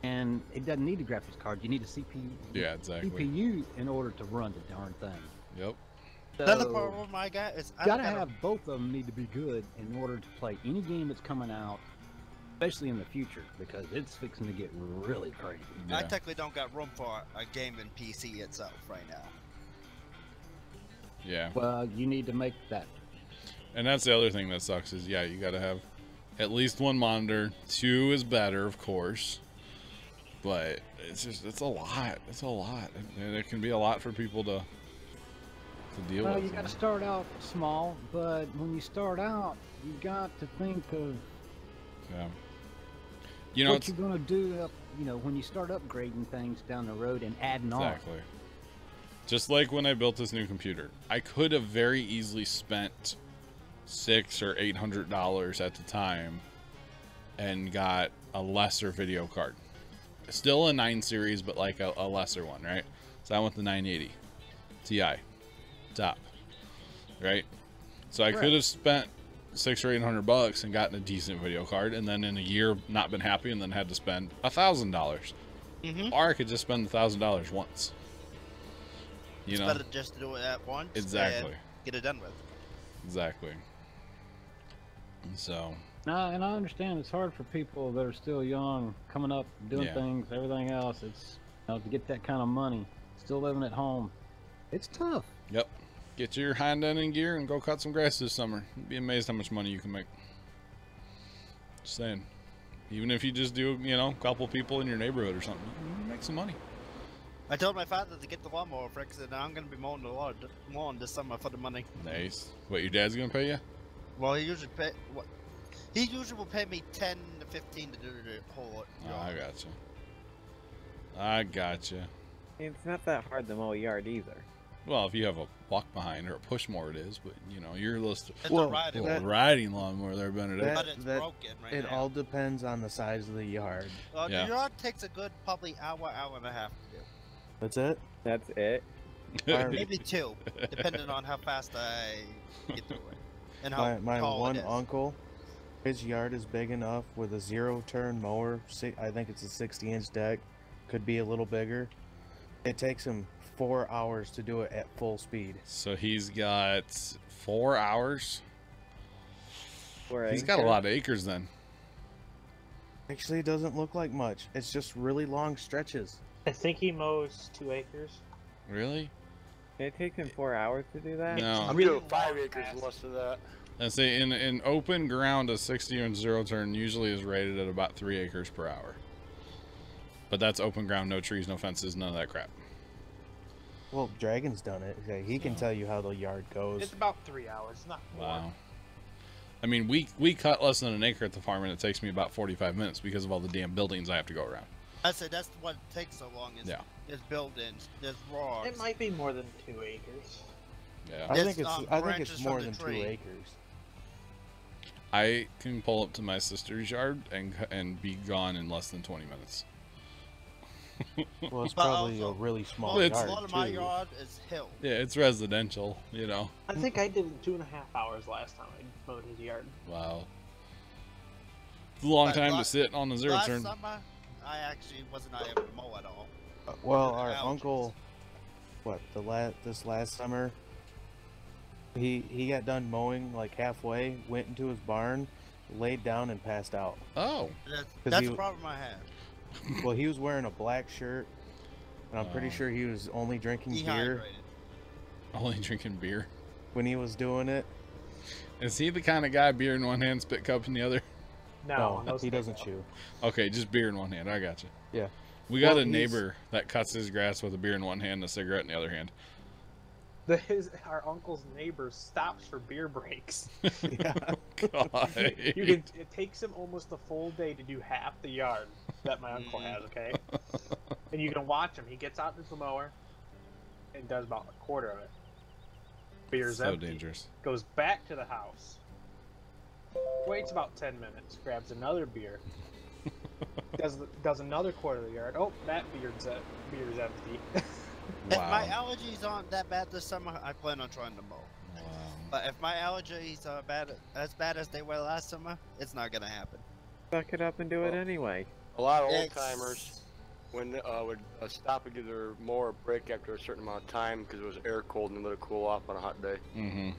and it doesn't need a graphics card. You need a CPU. Yeah, exactly. CPU in order to run the darn thing. Yep. So, Another problem I got is I gotta have both of them need to be good in order to play any game that's coming out, especially in the future, because it's fixing to get really crazy. Yeah. I technically don't got room for a gaming PC itself right now. Yeah. Well, you need to make that. And that's the other thing that sucks is, yeah, you got to have at least one monitor. 2 is better, of course. But it's just, it's a lot. It's a lot. And it can be a lot for people to deal Well, with. you got to start out small, but when you start out, you got to think of Yeah. You know, what you're going to do, you know, when you start upgrading things down the road and adding exactly. Just like when I built this new computer, I could have very easily spent $600 or $800 at the time and got a lesser video card. Still a 9 series, but like a lesser one, right? So I went the 980 Ti top, right? So I could have spent $600 or $800 and gotten a decent video card, and then in a year not been happy, and then had to spend $1,000. Or I could just spend $1,000 once. You know, It's better just to do it at once. Exactly. And get it done with. Exactly. So. No, and I understand it's hard for people that are still young, coming up, doing things, everything else. It's, you know, to get that kind of money, still living at home. It's tough. Yep. Get your hind end in gear and go cut some grass this summer. You'd be amazed how much money you can make. Just saying. Even if you just do, you know, a couple people in your neighborhood or something, you can make some money. I told my father to get the lawnmower fixed, and I'm going to be mowing the lawn this summer for the money. Nice. What, your dad's going to pay you? Well, he usually will pay me 10 to 15 to do the whole Oh, yard. I gotcha. I gotcha. It's not that hard to mow a yard either. Well, if you have a walk behind or a push mower, it is. But you know, you're listed. It's a riding Well, one. riding lawnmower there, Benedict. But it's broken right It now. all depends on the size of the yard. Yeah. The yard takes a good probably hour and a half to do. That's it? That's it. Maybe 2, depending on how fast I get through it. And how My tall one it is. uncle, his yard is big enough with a 0-turn mower. I think it's a 60-inch deck. Could be a little bigger. It takes him 4 hours to do it at full speed. So he's got 4 hours. He's got a acres? lot of acres then. Actually, it doesn't look like much. It's just really long stretches. I think he mows 2 acres. Really? It takes him 4 hours to do that? No. I'm doing 5 acres less of that. I say in open ground, a 60-inch zero-turn usually is rated at about 3 acres per hour. But that's open ground, no trees, no fences, none of that crap. Well, Dragon's done it. Okay, he can tell you how the yard goes. It's about 3 hours, not more. Wow. I mean, we cut less than an acre at the farm, and it takes me about 45 minutes because of all the damn buildings I have to go around. I said that's what takes so long is buildings. There's logs. It might be more than 2 acres. Yeah. I think It's, it's branches more from the than 2 tree. acres. I can pull up to my sister's yard and be gone in less than 20 minutes. Well, it's But probably a also, really small Well, it's- yard a lot of my too. yard is hill. Yeah, it's residential, you know. I think I did 2.5 hours last time I mowed his yard. Wow. It's a long But time to sit on a zero Last turn. summer, I actually wasn't able to mow at all. Well, our Allergies. uncle, this last summer, he got done mowing like halfway, went into his barn, laid down and passed out. Oh. That's he- the problem I have. Well, he was wearing a black shirt, and I'm pretty Oh. sure he was only drinking beer Dehydrated. Only drinking beer. when he was doing it. Is he the kind of guy, beer in one hand, spit cup in the other? No, he stick doesn't up. chew. Okay, just beer in one hand. I got you. Yeah. We got Well, a he's- neighbor that cuts his grass with a beer in one hand and a cigarette in the other hand. Our uncle's neighbor stops for beer breaks. Yeah. God. It takes him almost a full day to do half the yard that my uncle has, okay? And you can watch him. He gets out with the mower and does about a quarter of it. Beer's So empty. dangerous. Goes back to the house. Waits about 10 minutes. Grabs another beer. does another quarter of the yard. Oh, that beer's empty. If my Wow. allergies aren't that bad this summer, I plan on trying to mow. Wow. But if my allergies are as bad as they were last summer, it's not gonna happen. Suck it up and do it anyway. A lot of old It's- timers when would stop and give their mower a break after a certain amount of time because it was air cold and let it cool off on a hot day. Mm-hmm.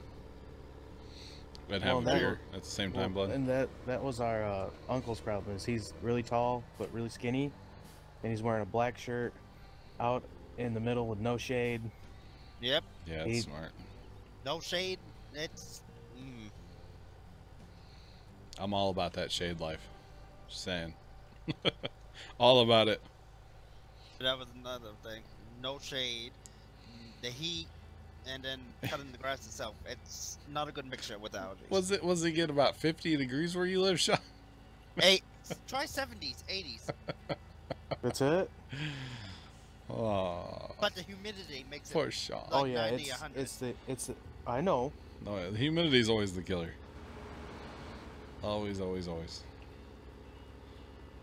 And Well, have a that- beer at the same time, Well, bud. and that was our uncle's problem. Is he's really tall but really skinny, and he's wearing a black shirt, out in the middle with no shade. Yep. Yeah, he- it's smart. No shade. It's. I'm all about that shade life. Just saying. All about it. That was another thing. No shade. The heat, and then cutting the grass itself. It's not a good mixture with allergies. Was it get about 50 degrees where you live, Sean? Hey, try 70s, 80s. That's it. Oh, But the humidity makes it. poor Sean. Like Oh yeah, 90, 100. it's the. I know. No, the humidity is always the killer. Always, always, always.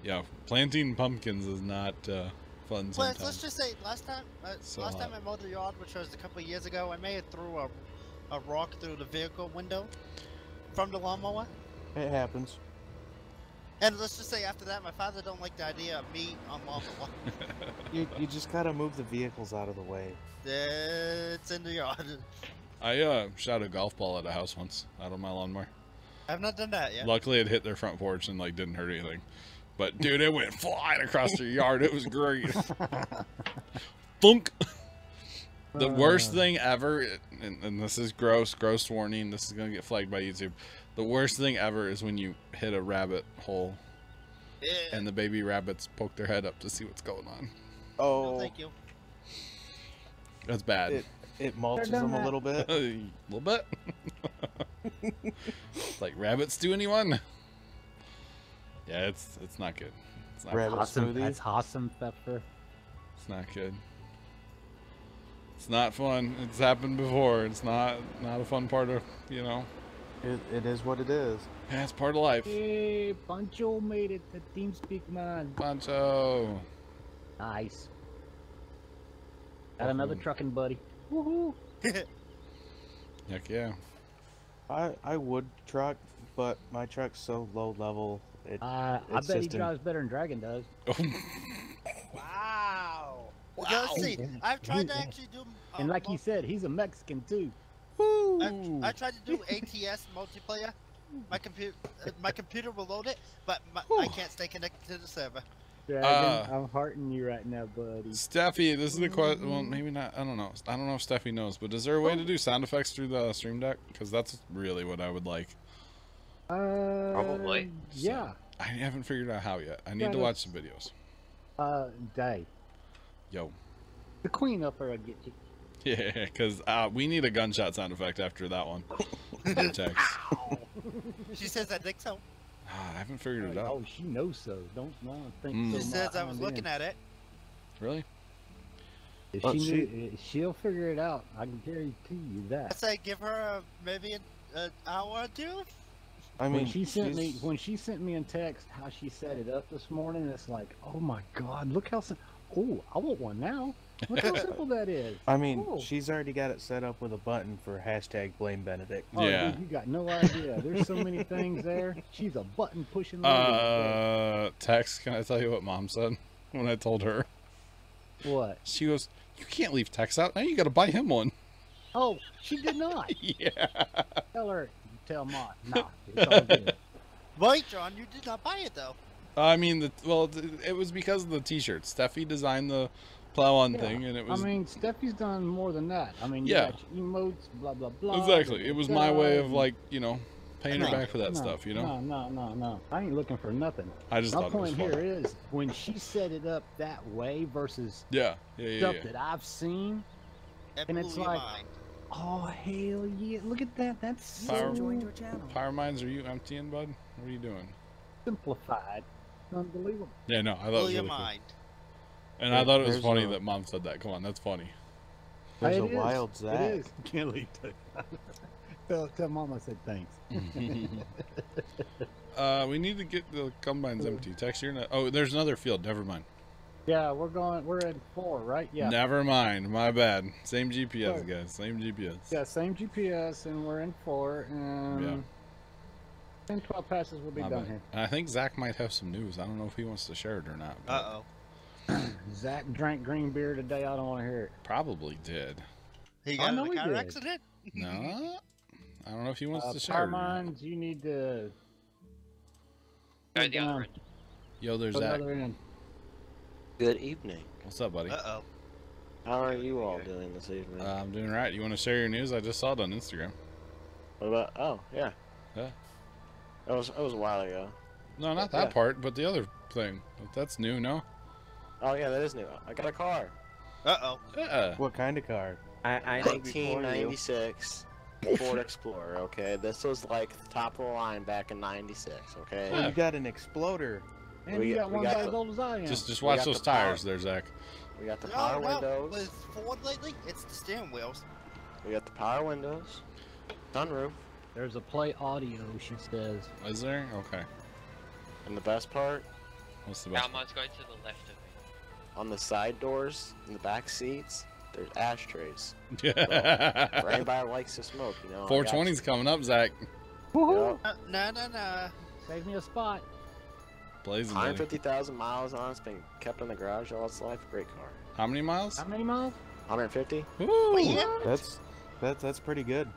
Yeah, planting pumpkins is not fun Well, sometimes. let's just say last time, So last time hot. I mowed the yard, which was a couple of years ago, I may have threw a rock through the vehicle window from the lawnmower. It happens. And let's just say after that, my father don't like the idea of me on lawnmower. You just gotta move the vehicles out of the way. It's in the yard. I shot a golf ball at a house once out of my lawnmower. I've not done that yet. Luckily, it hit their front porch and like didn't hurt anything. But dude, it went flying across their yard. It was great. Thunk. The worst thing ever, and this is gross warning. This is gonna get flagged by YouTube. The worst thing ever is when you hit a rabbit hole Yeah. and the baby rabbits poke their head up to see what's going on. No, Oh, thank you. That's bad. it mulches done them a that. little bit. A little bit. Like rabbits do anyone? Yeah, it's not good. It's not. Rabbit Awesome. smoothie. That's awesome, Pepper. It's not good. It's not fun. It's happened before. It's not a fun part of, you know. It is what it is. Yeah, it's part of life. Hey, Pancho made it. The TeamSpeak man. Pancho. Nice. Got another trucking buddy. Woohoo! Heck yeah. I would truck, but my truck's so low level. I It's bet he just drives better than Dragon does. Wow. Let's see. I've tried to actually do. And like he said, he's a Mexican too. I tried to do ATS multiplayer. My computer will load it, but I can't stay connected to the server. Dragon, I'm hearting you right now, buddy. Steffi, this is the question. Well, maybe not. I don't know. I don't know if Steffi knows, but is there a way to do sound effects through the Stream Deck? Because that's really what I would like. Probably. Yeah. I haven't figured out how yet. I need to watch some videos. Dave. Yo. The queen up there will get you. Yeah, because we need a gunshot sound effect after that one. Text. She says I think so. I haven't figured it out. Oh, she knows so. Don't think Mm. so. She says I was looking at it. Really? If But she knew, she'll figure it out. I can guarantee you I that. say give her maybe an hour or two. I mean, When she sent me in text how she set it up this morning, it's like, oh my god, look how Oh, I want one now. Look how simple that is. I mean, Cool. she's already got it set up with a button for hashtag blame Benedict. Oh, Yeah. dude, you got no idea. There's so many things there. She's a button pushing. Tex, can I tell you what Mom said when I told her? What? She goes, "You can't leave Tex out. Now you got to buy him one." Oh, she did not. Yeah. Tell her. Tell Mom. No, it's all good. Wait, John, you did not buy it though. I mean, it was because of the T-shirts. Steffi designed the plow on thing, and it was. I mean, Steffi's done more than that. I mean, Yeah. you got your emotes, blah blah blah. Exactly. It was my way of, and- like, you know, paying her back for that No, stuff, you know? No. I ain't looking for nothing. I just My thought it was point fun. here is when she set it up that way versus Yeah. stuff that I've seen, That and blew it's your like, mind. oh hell yeah! Look at that. That's Power- so Power Mines, are you emptying, bud? What are you doing? simplified. Unbelievable. Yeah, no, I thought it Blew was your really cool. mind. And I thought it was There's funny a- that Mom said that. Come on, that's funny. There's It a is. wild Zach. It is. Can't leave. Tell Mom I said thanks. We need to get the combines empty. Text, you're not. Oh, there's another field. Never mind. Yeah, we're at 4, right? Yeah. Never mind. My bad. Same GPS, Sorry. guys. Same GPS. Yeah, same GPS, and we're in 4, and Yeah. 10, 12 passes will be My done bad. here. And I think Zach might have some news. I don't know if he wants to share it or not. but Zach drank green beer today. I don't want to hear it. Probably did. He I got know in he a car did. accident? No? I don't know if he wants to share Power it or not. Mines, you need to Go go the other down, end. Yo, there's go the Zach. other end. Good evening. What's up, buddy? Uh-oh. How are you all doing this evening? I'm doing right. You want to share your news? I just saw it on Instagram. What about? Oh, yeah. Yeah. It was a while ago. No, not that Yeah. part, but the other thing. That's new, no? Oh yeah, that is new. I got a car. Uh-oh. Yeah. What kind of car? I know before you. 1996 Ford Explorer. Okay, this was like top of the line back in '96. Okay. Well, you got an exploder. And We you got- got we one got about the- as old as I am. Just We watch got those the power. tires there, Zach. We got the No, power no, windows. with Ford lately, it's the steering wheels. We got the power windows. Sunroof. There's a play audio, she says. Is there? Okay. And the best part, What's the best? Almost go to the left of me. on the side doors in the back seats, there's ashtrays. Yeah. For anybody that likes to smoke, you know. I got 420's you. coming up, Zach. Woohoo! Yep. No. Save me a spot. Blazing, buddy. 150,000 miles on it. It's been kept in the garage all its life. Great car. How many miles? How many miles? 150. Woo! Yeah. That's pretty good.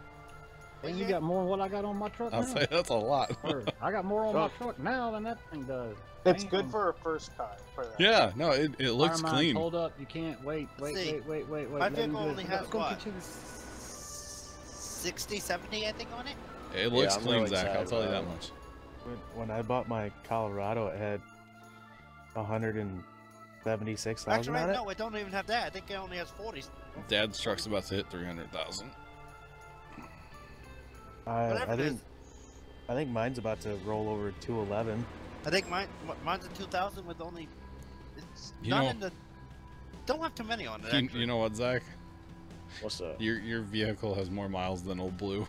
And you got more than what I got on my truck I'll now. say that's a lot. Or, I got more on my truck now than that thing does. It's Damn. good for a first car. For that. Yeah, no, it looks Fire mines, clean. Hold up, you can't wait. See, Wait. My Let him vehicle do it. only has Go what? get you the- 60, 70, I think, on it? It looks I'm clean, really Zach. I'll excited tell you about that it. much. When I bought my Colorado, it had 176,000 Actually, on it. no, it don't even have that. I think it only has 40. Dad's truck's about to hit 300,000. Whatever I it is. think I think mine's about to roll over 211. I think mine's a 2000 with only. It's You not know- in the. Don't have too many on it. You, actually. you know what, Zach? What's up? Your vehicle has more miles than Old Blue.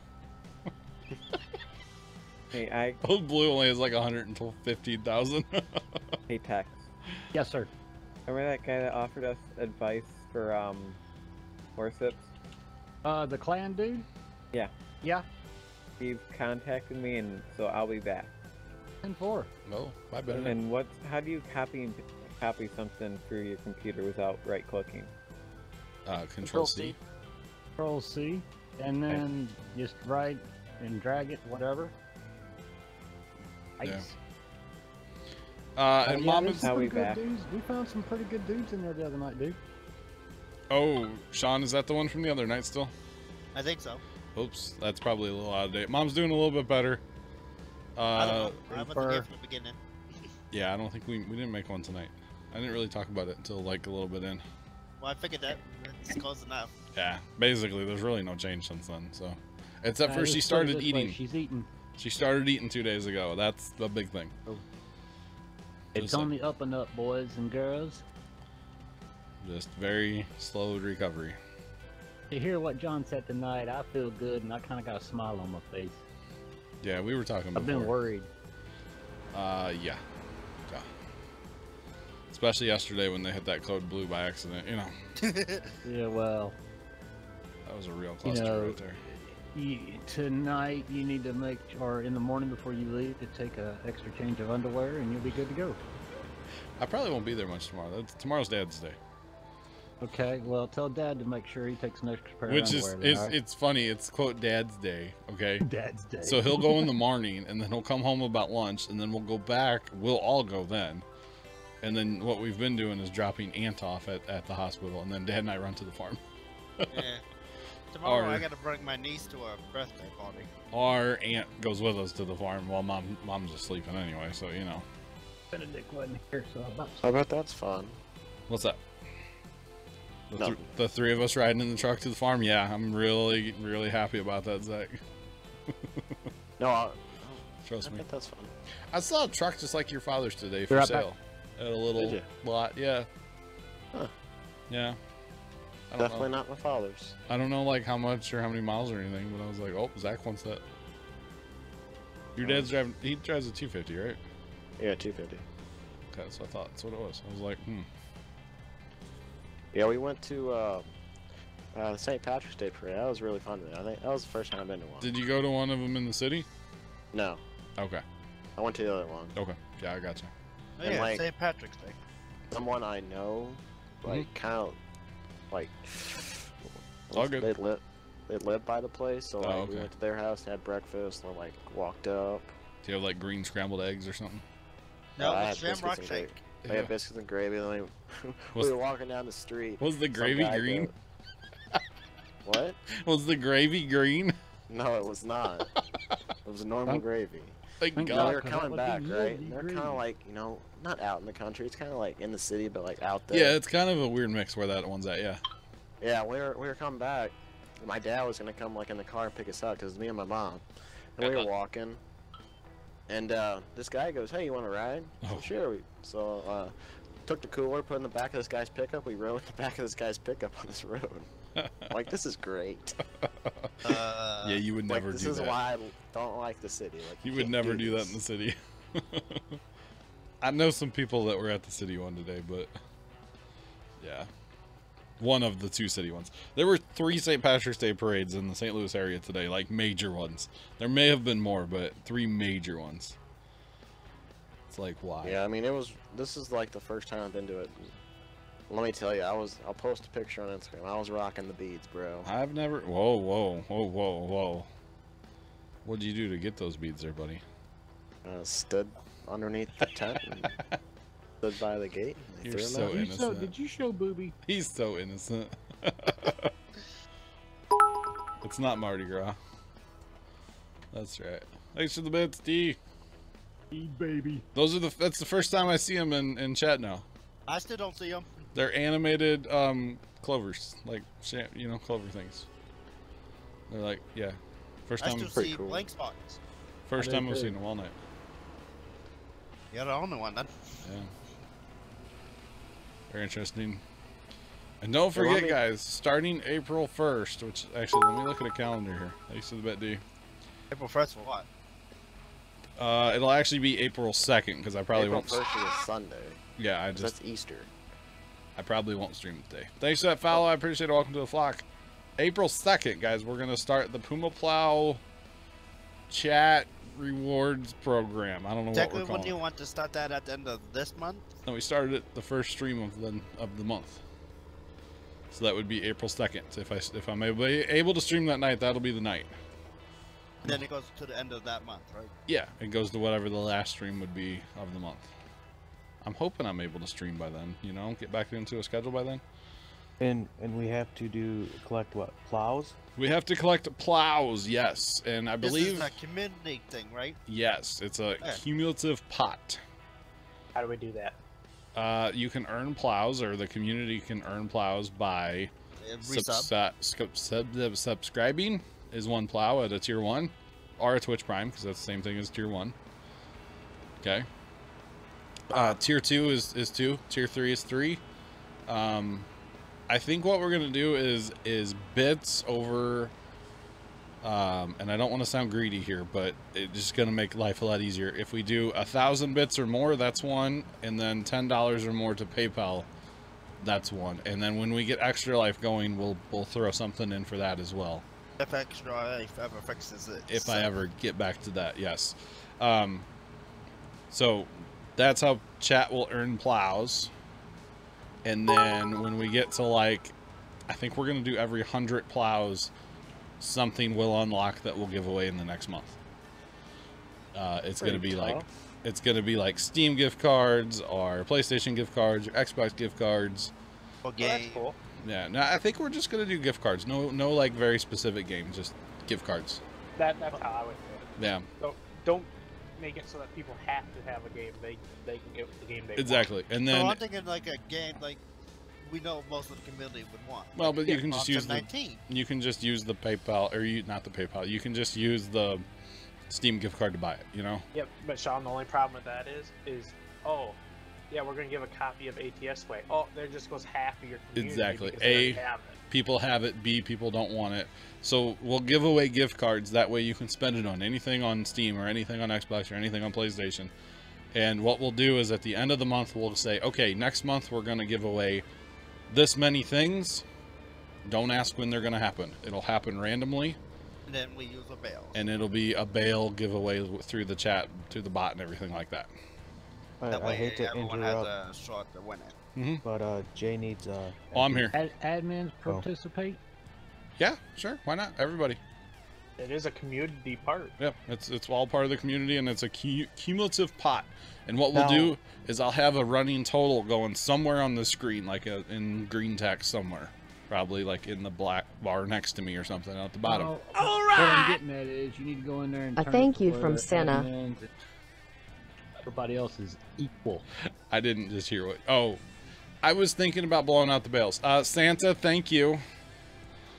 Hey, Old Blue only has like 115,000. hey, Tex. Yes, sir. Remember that guy that offered us advice for horse-hips? The clan dude? Yeah. Yeah. He's contacted me, and so I'll be back. 10-4. Oh, my bad. And how do you copy something through your computer without right-clicking? Control C. Control C. And then just right and drag it, whatever. Nice. Yeah. And yeah, Mom there's is. some How we good back? dudes. We found some pretty good dudes in there the other night, dude. Oh, Sean, is that the one from the other night still? I think so. Oops, that's probably a little out of date. Mom's doing a little bit better. I don't know. I wasn't Reaper. here from the beginning. Yeah, I don't think we didn't make one tonight. I didn't really talk about it until like a little bit in. Well, I figured that it's close enough. Yeah, basically, there's really no change since then. So, except for Let's she put it started this way, eating. She's eating. She started eating 2 days ago. That's the big thing. It's Just, on the up and up, boys and girls. just very slow recovery. To hear what John said tonight, I feel good and I kind of got a smile on my face. Yeah, we were talking before. I've been worried. Yeah. Especially yesterday when they hit that code blue by accident, you know. Yeah, well, That was a real cluster right there. Tonight you need to make, or in the morning before you leave, to take a extra change of underwear, and you'll be good to go. I probably won't be there much tomorrow. Tomorrow's Dad's Day. Okay, well, tell Dad to make sure he takes an extra pair Which of underwear. is, it's funny. It's quote Dad's Day, okay? Dad's Day. So he'll go in the morning, and then he'll come home about lunch, and then we'll go back. We'll all go then. And then what we've been doing is dropping Aunt off at the hospital, and then Dad and I run to the farm. Yeah. Tomorrow I gotta bring my niece to a birthday party. Our aunt goes with us to the farm while mom's just sleeping anyway, so you know. Benedict wasn't here, so I bet that's fun. What's that? The three of us riding in the truck to the farm? Yeah, I'm really, really happy about that, Zach. No, trust me. I bet that's fun. I saw a truck just like your father's today for sale at a little lot. Yeah. Huh. Yeah. Definitely not my father's. I don't know like how much or how many miles or anything, but I was like, oh, Zach wants that. Your dad's driving, he drives a 250, right? Yeah, 250. Okay, so I thought that's what it was. I was like, Yeah, we went to the St. Patrick's Day parade. That was really fun. I think that was the first time I've been to one. Did you go to one of them in the city? No. Okay. I went to the other one. Okay. Yeah, I gotcha. Oh, yeah, like, St. Patrick's Day. Someone I know, like, kind of, like, all good. They live by the place, so like, we went to their house, had breakfast, and like walked up. Do you have like green scrambled eggs or something? No, I it's had Shamrock Shake. I had biscuits and gravy, and then we were walking down the street. Was the gravy green? What? Was the gravy green? No, it was not. It was normal gravy. Thank God. No, they were coming back, right? And they're kind of like, you know, not out in the country. It's kind of like in the city, but like out there. Yeah, it's kind of a weird mix where that one's at. Yeah. Yeah, we were coming back. My dad was gonna come like in the car and pick us up because it's me and my mom, and we were walking. And this guy goes, "Hey, you want to ride?" So sure. So took the cooler, put it in the back of this guy's pickup. We rode the back of this guy's pickup on this road. Like, this is great. Yeah, you would never do that. This is why I don't like the city. Like, you would never do that in the city. I know some people that were at the city one today, but yeah. One of the two city ones. There were 3 St. Patrick's Day parades in the St. Louis area today, like major ones. There may have been more, but 3 major ones. It's like, why? Yeah, I mean, this is like the first time I've been to it. Let me tell you, I'll post a picture on Instagram. I was rocking the beads, bro. I've never, whoa. What'd you do to get those beads there, buddy? Stood underneath the tent and stood by the gate. You're so innocent. Did you show booby? He's so innocent. It's not Mardi Gras. That's right. Thanks for the bits, D. Baby. That's the first time I see him in chat now. I still don't see them. They're animated clovers, like, you know, clover things. They're like, yeah. First time. I still see blank spots. First time I've seen them all night. You're the only one then. Yeah. Very interesting. And don't forget, guys, starting April 1st, which actually, let me look at a calendar here. Thanks to the bet, D. April 1st for what? It'll actually be April 2nd because I probably won't. April 1st is a Sunday. Yeah, that's Easter. I probably won't stream today. Thanks for that follow. I appreciate it. Welcome to the flock. April 2nd, guys, we're gonna start the PumaPlow chat rewards program. I don't know what we're calling it. When do you want to start that at the end of this month? No, we started it the first stream of the month. So that would be April 2nd. If I'm able to stream that night, that'll be the night. And then it goes to the end of that month, right? Yeah, it goes to whatever the last stream would be of the month. I'm hoping I'm able to stream by then, you know, get back into a schedule by then. And we have to collect what, plows? We have to collect plows, yes, and I believe this is a community thing, right? Yes, it's a cumulative pot. How do we do that? You can earn plows, or the community can earn plows by subscribing is 1 plow at a tier 1, or a Twitch Prime, because that's the same thing as tier 1. Okay. Tier 2 is 2. Tier 3 is 3. I think what we're gonna do is bits over and I don't want to sound greedy here, but it's just going to make life a lot easier. If we do 1,000 bits or more, that's one, and then $10 or more to PayPal, that's one. And then when we get Extra Life going, we'll throw something in for that as well. If Extra Life ever fixes it. If I ever get back to that, yes. So that's how chat will earn plows. And then when we get to like, I think we're going to do every 100 plows, something will unlock that we'll give away in the next month. It's going to be like, it's going to be like Steam gift cards or PlayStation gift cards or Xbox gift cards. Okay. That's cool. Yeah, no, I think we're just going to do gift cards. No like very specific games, just gift cards. That's how I would do it. Yeah. So don't make it so that people have to have a game. They can get the game they exactly. want. And then So I'm thinking like a game like we know most of the community would want. Well, but yeah, you can just use the 19. You can just use the PayPal or not the PayPal. You can just use the Steam gift card to buy it, you know? Yep, but Sean, the only problem with that is oh, yeah, we're gonna give a copy of ATS away. Oh, there just goes half of your community. Exactly. Because they already have it. People have it. B, people don't want it. So we'll give away gift cards. That way you can spend it on anything on Steam or anything on Xbox or anything on PlayStation. And what we'll do is at the end of the month, we'll say, okay, next month we're going to give away this many things. Don't ask when they're going to happen. It'll happen randomly. And then we use a bail. And it'll be a bail giveaway through the chat, through the bot and everything like that. That way I hate to everyone interrupt, has a shot to win it. Mm-hmm. but Jay needs Oh, I'm here. Admins participate? Yeah, sure. Why not? Everybody. It is a community part. Yeah, it's all part of the community, and it's a cumulative pot. And what we'll do is I'll have a running total going somewhere on the screen, like in green text somewhere. Probably like in the black bar next to me or something at the bottom. All right. What I'm getting at is you need to go in there and A turn thank it you to from where Senna. admins and everybody else is equal. I didn't just hear what... Oh, I was thinking about blowing out the bales. Santa, thank you.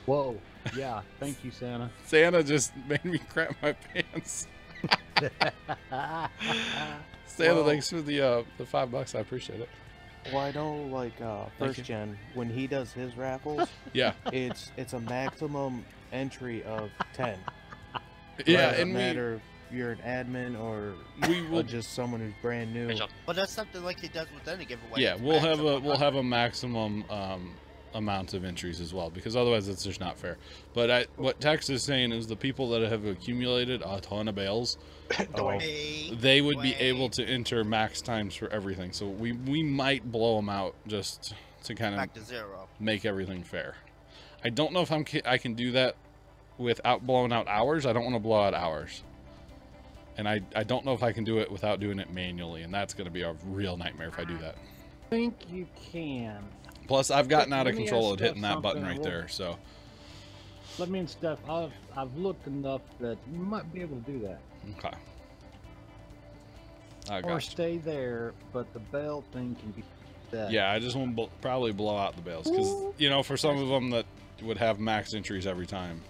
Whoa. Yeah, thank you, Santa. Santa just made me crap my pants. Santa, thanks for the $5. I appreciate it. Well, I know, like, first gen, when he does his raffles, yeah, it's a maximum entry of 10. Yeah, doesn't and matter if you're an admin or just someone who's brand new. But that's something like he does with any giveaway. Yeah, we'll have a maximum amount of entries as well, because otherwise it's just not fair. But what Tex is saying is the people that have accumulated a ton of bales, they would be able to enter max times for everything. So we might blow them out just to kind of back to zero. Make everything fair. I don't know if I can do that without blowing out hours. I don't want to blow out hours. And I don't know if I can do it without doing it manually, and that's going to be a real nightmare if I do that. I think you can. Plus, I've gotten out of control at hitting that button right there, so... Let me and stuff, I've looked enough that you might be able to do that. Okay. Or stay there, but the bell thing can be that. Yeah, I just want to probably blow out the bales, because, you know, for some of them that would have max entries every time.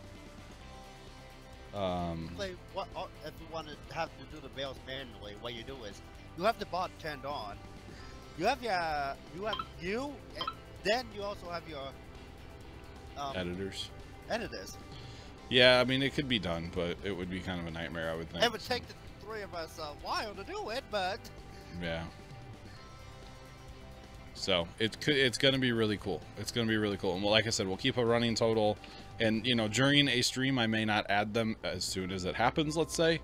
Like, if you want to have to do the bales manually, what you do is you have the bot turned on. You have you, and then you also have your editors. Yeah, I mean, it could be done, but it would be kind of a nightmare, I would think. It would take the three of us a while to do it, but yeah. So it's going to be really cool. It's going to be really cool. And like I said, we'll keep a running total. And, you know, during a stream, I may not add them as soon as it happens, let's say.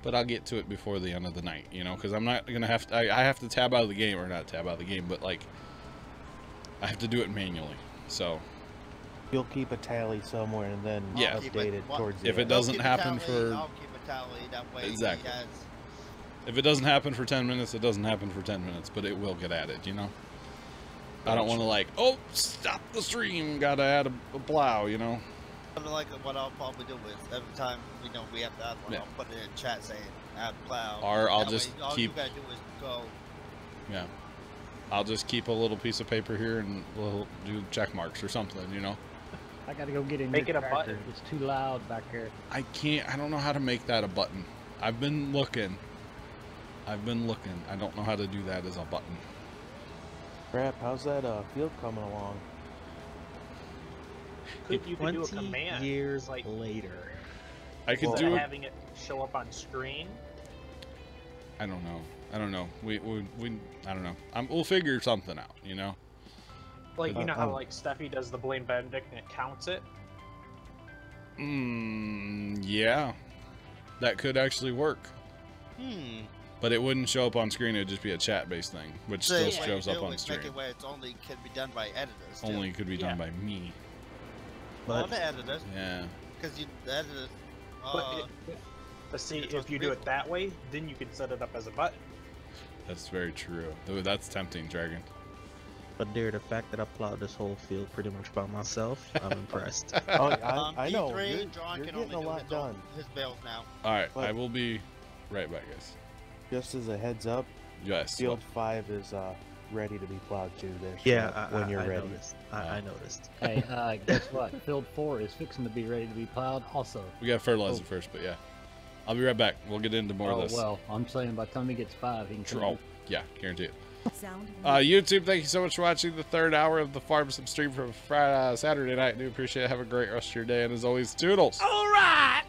But I'll get to it before the end of the night, you know, because I'm not going to have to... I have to tab out of the game, or not tab out of the game, but, like, I have to do it manually, so... You'll keep a tally somewhere and then update it towards the end. If it doesn't happen for... I'll keep a tally, that way exactly. If it doesn't happen for 10 minutes, it doesn't happen for 10 minutes, but it will get added, you know? I don't want to like, oh, stop the stream, gotta add a plow, you know? Something like what I'll probably do is every time we have to add one, I'll put it in chat saying add plow. Or I'll just all keep... you gotta do is go. Yeah. I'll just keep a little piece of paper here and we'll do check marks or something, you know? I gotta go get in Make your it a button. It's too loud back here. I don't know how to make that a button. I've been looking. I don't know how to do that as a button. Crap, how's that field coming along? You could do a 20 command. years like later. I could Instead do of it. having it show up on screen. I don't know. I don't know. We I don't know. We'll figure something out. You know. Like you know how like Steffi does the Blame Benedict and it counts it. Yeah, that could actually work. But it wouldn't show up on screen. It'd just be a chat-based thing, which still shows up on screen. Make it where it's only can be done by editors. Only could be done by me. All the editors. Yeah. Because you the editors. But see, if you do it that way, then you can set it up as a button. That's very true. That's tempting, Dragon. But dear, the fact that I plowed this whole field pretty much by myself, I'm impressed. Oh, I know. P3, You're getting a lot done. His bales now. All right, I will be right back, guys. Just as a heads up, yes. Field 5 is ready to be plowed too. There. Yeah, when you're ready. Noticed. I noticed. Hey, guess what? Field 4 is fixing to be ready to be plowed also. We got fertilizer first, but yeah. I'll be right back. We'll get into more of this. Well, I'm saying by the time he gets 5, he can. Oh, yeah, guarantee it. YouTube, thank you so much for watching the 3rd hour of the Farm Sim stream from Saturday night. I do appreciate it. Have a great rest of your day, and as always, toodles. All right.